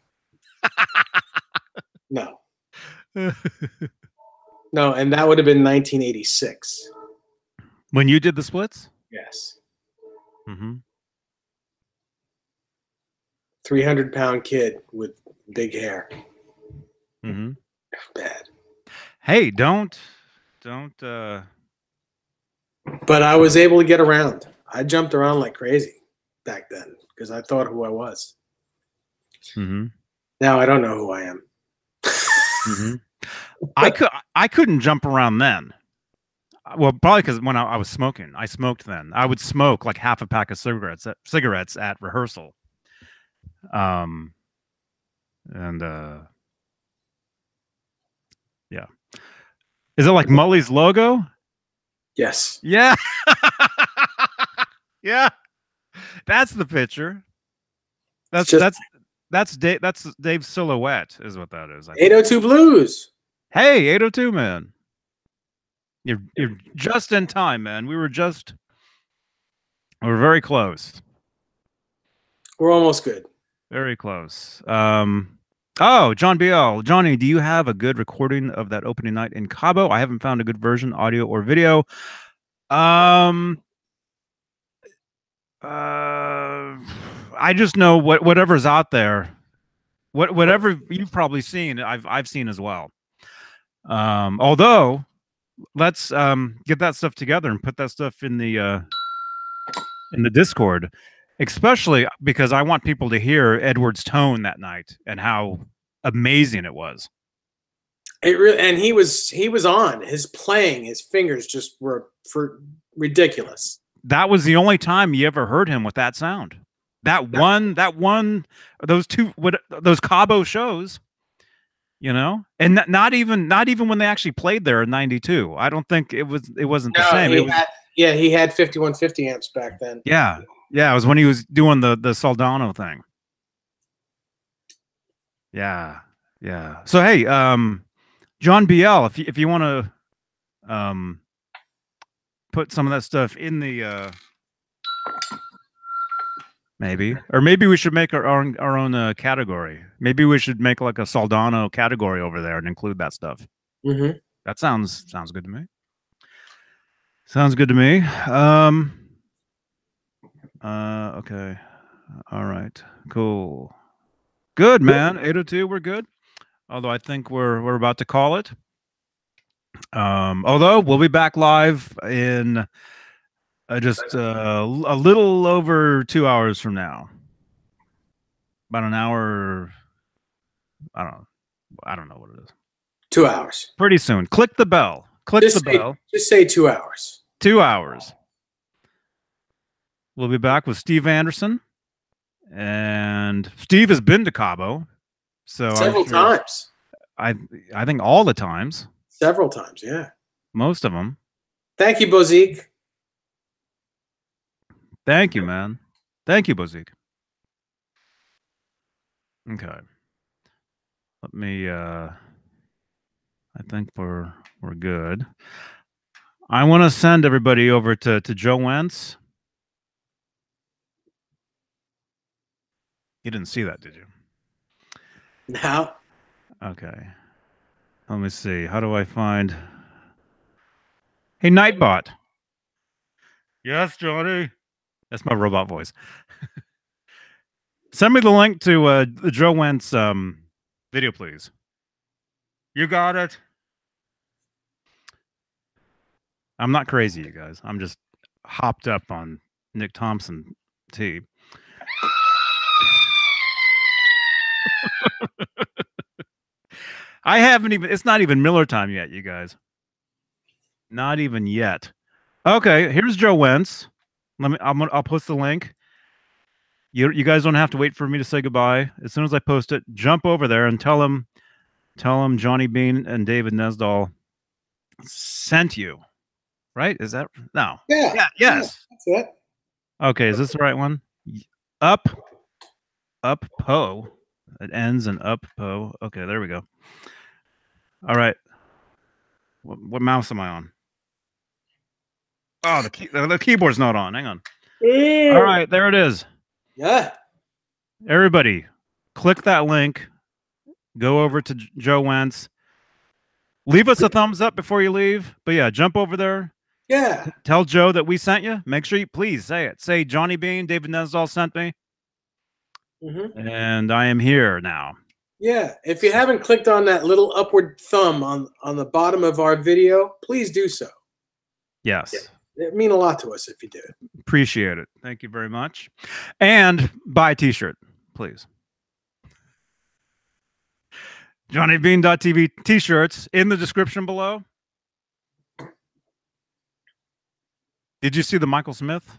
No. No, and that would have been 1986. When you did the splits? Yes. Mm-hmm. 300-pound kid with big hair. Mm-hmm. Bad. Hey, don't. But I was able to get around. I jumped around like crazy back then because I thought who I was. Mm-hmm. Now I don't know who I am. Mm-hmm. I couldn't jump around then. Well, probably because when I was smoking, I smoked then. I would smoke like half a pack of cigarettes at rehearsal. And yeah. Is it like Mully's logo? Yes. Yeah. Yeah. That's the picture. That's Dave's silhouette is what that is. 802 Blues. Hey, 802 man. You're just in time, man. We're very close. We're almost good. Very close. Oh, John BL. Johnny, do you have a good recording of that opening night in Cabo? I haven't found a good version, audio or video. I just know whatever's out there. Whatever you've probably seen, I've seen as well. Although let's get that stuff together and put that stuff in the Discord, especially because I want people to hear Edward's tone that night and how amazing it was. It really, and he was on. His playing, his fingers just were ridiculous. That was the only time you ever heard him with that sound. Those Cabo shows, and not even when they actually played there in '92. I don't think it wasn't the same. He had 5150 amps back then. Yeah, it was when he was doing the Soldano thing. Yeah. So hey, John BL, if you want to put some of that stuff in the maybe we should make our own category. Maybe we should make like a Soldano category over there and include that stuff. Mm-hmm. That sounds good to me. Sounds good to me. Okay. All right. Cool. Good, man. 802, we're good. Although I think we're about to call it. Although we'll be back live in just a little over 2 hours from now. About an hour. I don't know what it is. 2 hours. Pretty soon. Click the bell. Bell. Just say 2 hours. 2 hours. We'll be back with Steve Anderson. And Steve has been to Cabo. So several times. I think all the times. Several times, yeah. Most of them. Thank you, Bozique. Thank you, man. Thank you, Bozique. Okay. Let me I think we're good. I want to send everybody over to Joe Wentz. You didn't see that, did you? No. Okay. Let me see. How do I find? Hey, Nightbot. Yes, Johnny. That's my robot voice. Send me the link to the Joe Wentz video, please. You got it. I'm not crazy, you guys. I'm just hopped up on Nick Thompson tea. I haven't even. It's not even Miller time yet, you guys. Not even yet. Okay, here's Joe Wentz. I'll post the link. You guys don't have to wait for me to say goodbye. As soon as I post it, jump over there and tell him Johnny Beane and David Nesdall sent you. Right? Is that no? Yeah. Yes. Yeah, that's it. Okay, is this the right one? Up po. It ends in up po. Okay, there we go. All right. What mouse am I on? Oh, the keyboard's not on. Hang on. All right, there it is. Yeah. Everybody, click that link. Go over to Joe Wentz. Leave us a thumbs up before you leave. But yeah, jump over there. Yeah. Tell Joe that we sent you. Make sure you please say it. Say Johnny Beane, David Nesdall sent me. And I am here now. Yeah. If you haven't clicked on that little upward thumb on the bottom of our video, please do so. Yes. Yeah. It mean a lot to us if you do. Appreciate it. Thank you very much. And buy a t-shirt, please. JohnnyBeane.tv t-shirts in the description below. Did you see the Michael Smith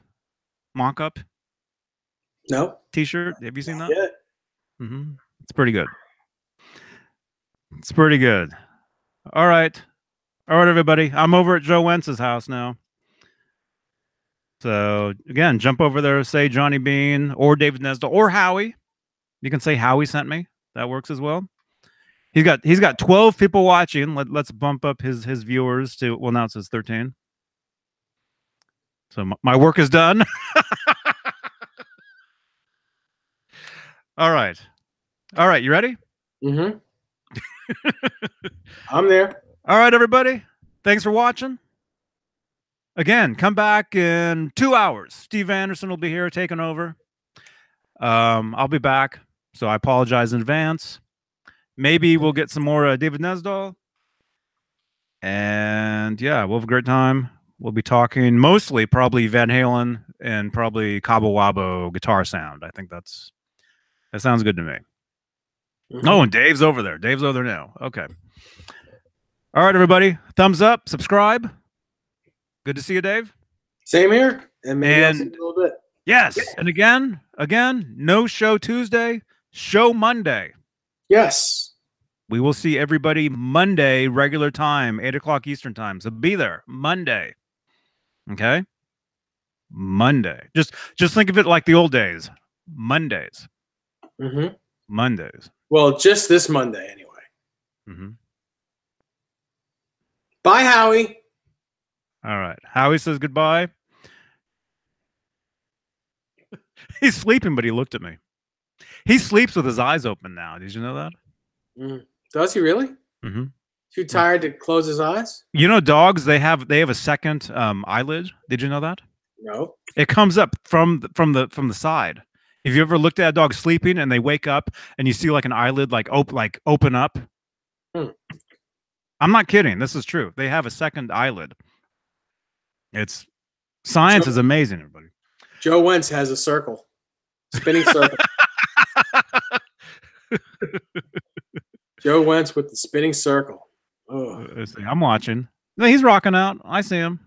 mock-up? No. T-shirt? Have you seen that? Yeah. It's pretty good. It's pretty good. All right. All right, everybody. I'm over at Joe Wentz's house now. So, again, jump over there, say Johnny Beane or David Nesdall or Howie. You can say Howie sent me. That works as well. He's got 12 people watching. Let's bump up his viewers to, well, now it says 13. So my work is done. All right. All right. You ready? I'm there. All right, everybody. Thanks for watching. Again, come back in 2 hours. Steve Anderson will be here taking over. I'll be back. So I apologize in advance. Maybe we'll get some more David Nesdall. And yeah, we'll have a great time. We'll be talking mostly probably Van Halen and probably Cabo Wabo guitar sound. I think that sounds good to me. Oh, and Dave's over there. Dave's over there now. Okay. All right, everybody. Thumbs up. Subscribe. Good to see you, Dave. Same here. And maybe I'll see you a little bit. Yes. And again, no show Tuesday, show Monday. Yes. We will see everybody Monday, regular time, 8 o'clock Eastern time. So be there Monday. Okay? Monday. Just think of it like the old days. Mondays. Mondays. Well, just this Monday anyway. Bye, Howie. All right. Howie says goodbye. He's sleeping, but he looked at me. He sleeps with his eyes open now. Did you know that? Does he really? Too tired to close his eyes? You know, dogs, they have a second eyelid. Did you know that? No. It comes up from the side. Have you ever looked at a dog sleeping and they wake up and you see like an eyelid open up? I'm not kidding. This is true. They have a second eyelid. Science is amazing, everybody. Joe Wentz has a circle. Spinning circle. Joe Wentz with the spinning circle. Oh. I'm watching. No, he's rocking out. I see him.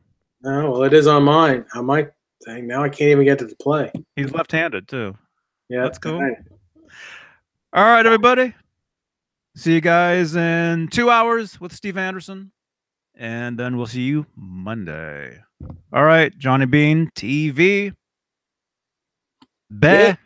Oh, well, it is on mine. On my thing. Now I can't even get to the play. He's left-handed, too. Yeah. That's cool. All right, everybody. See you guys in 2 hours with Steve Anderson. And then we'll see you Monday. All right, Johnny Beane TV. Bye.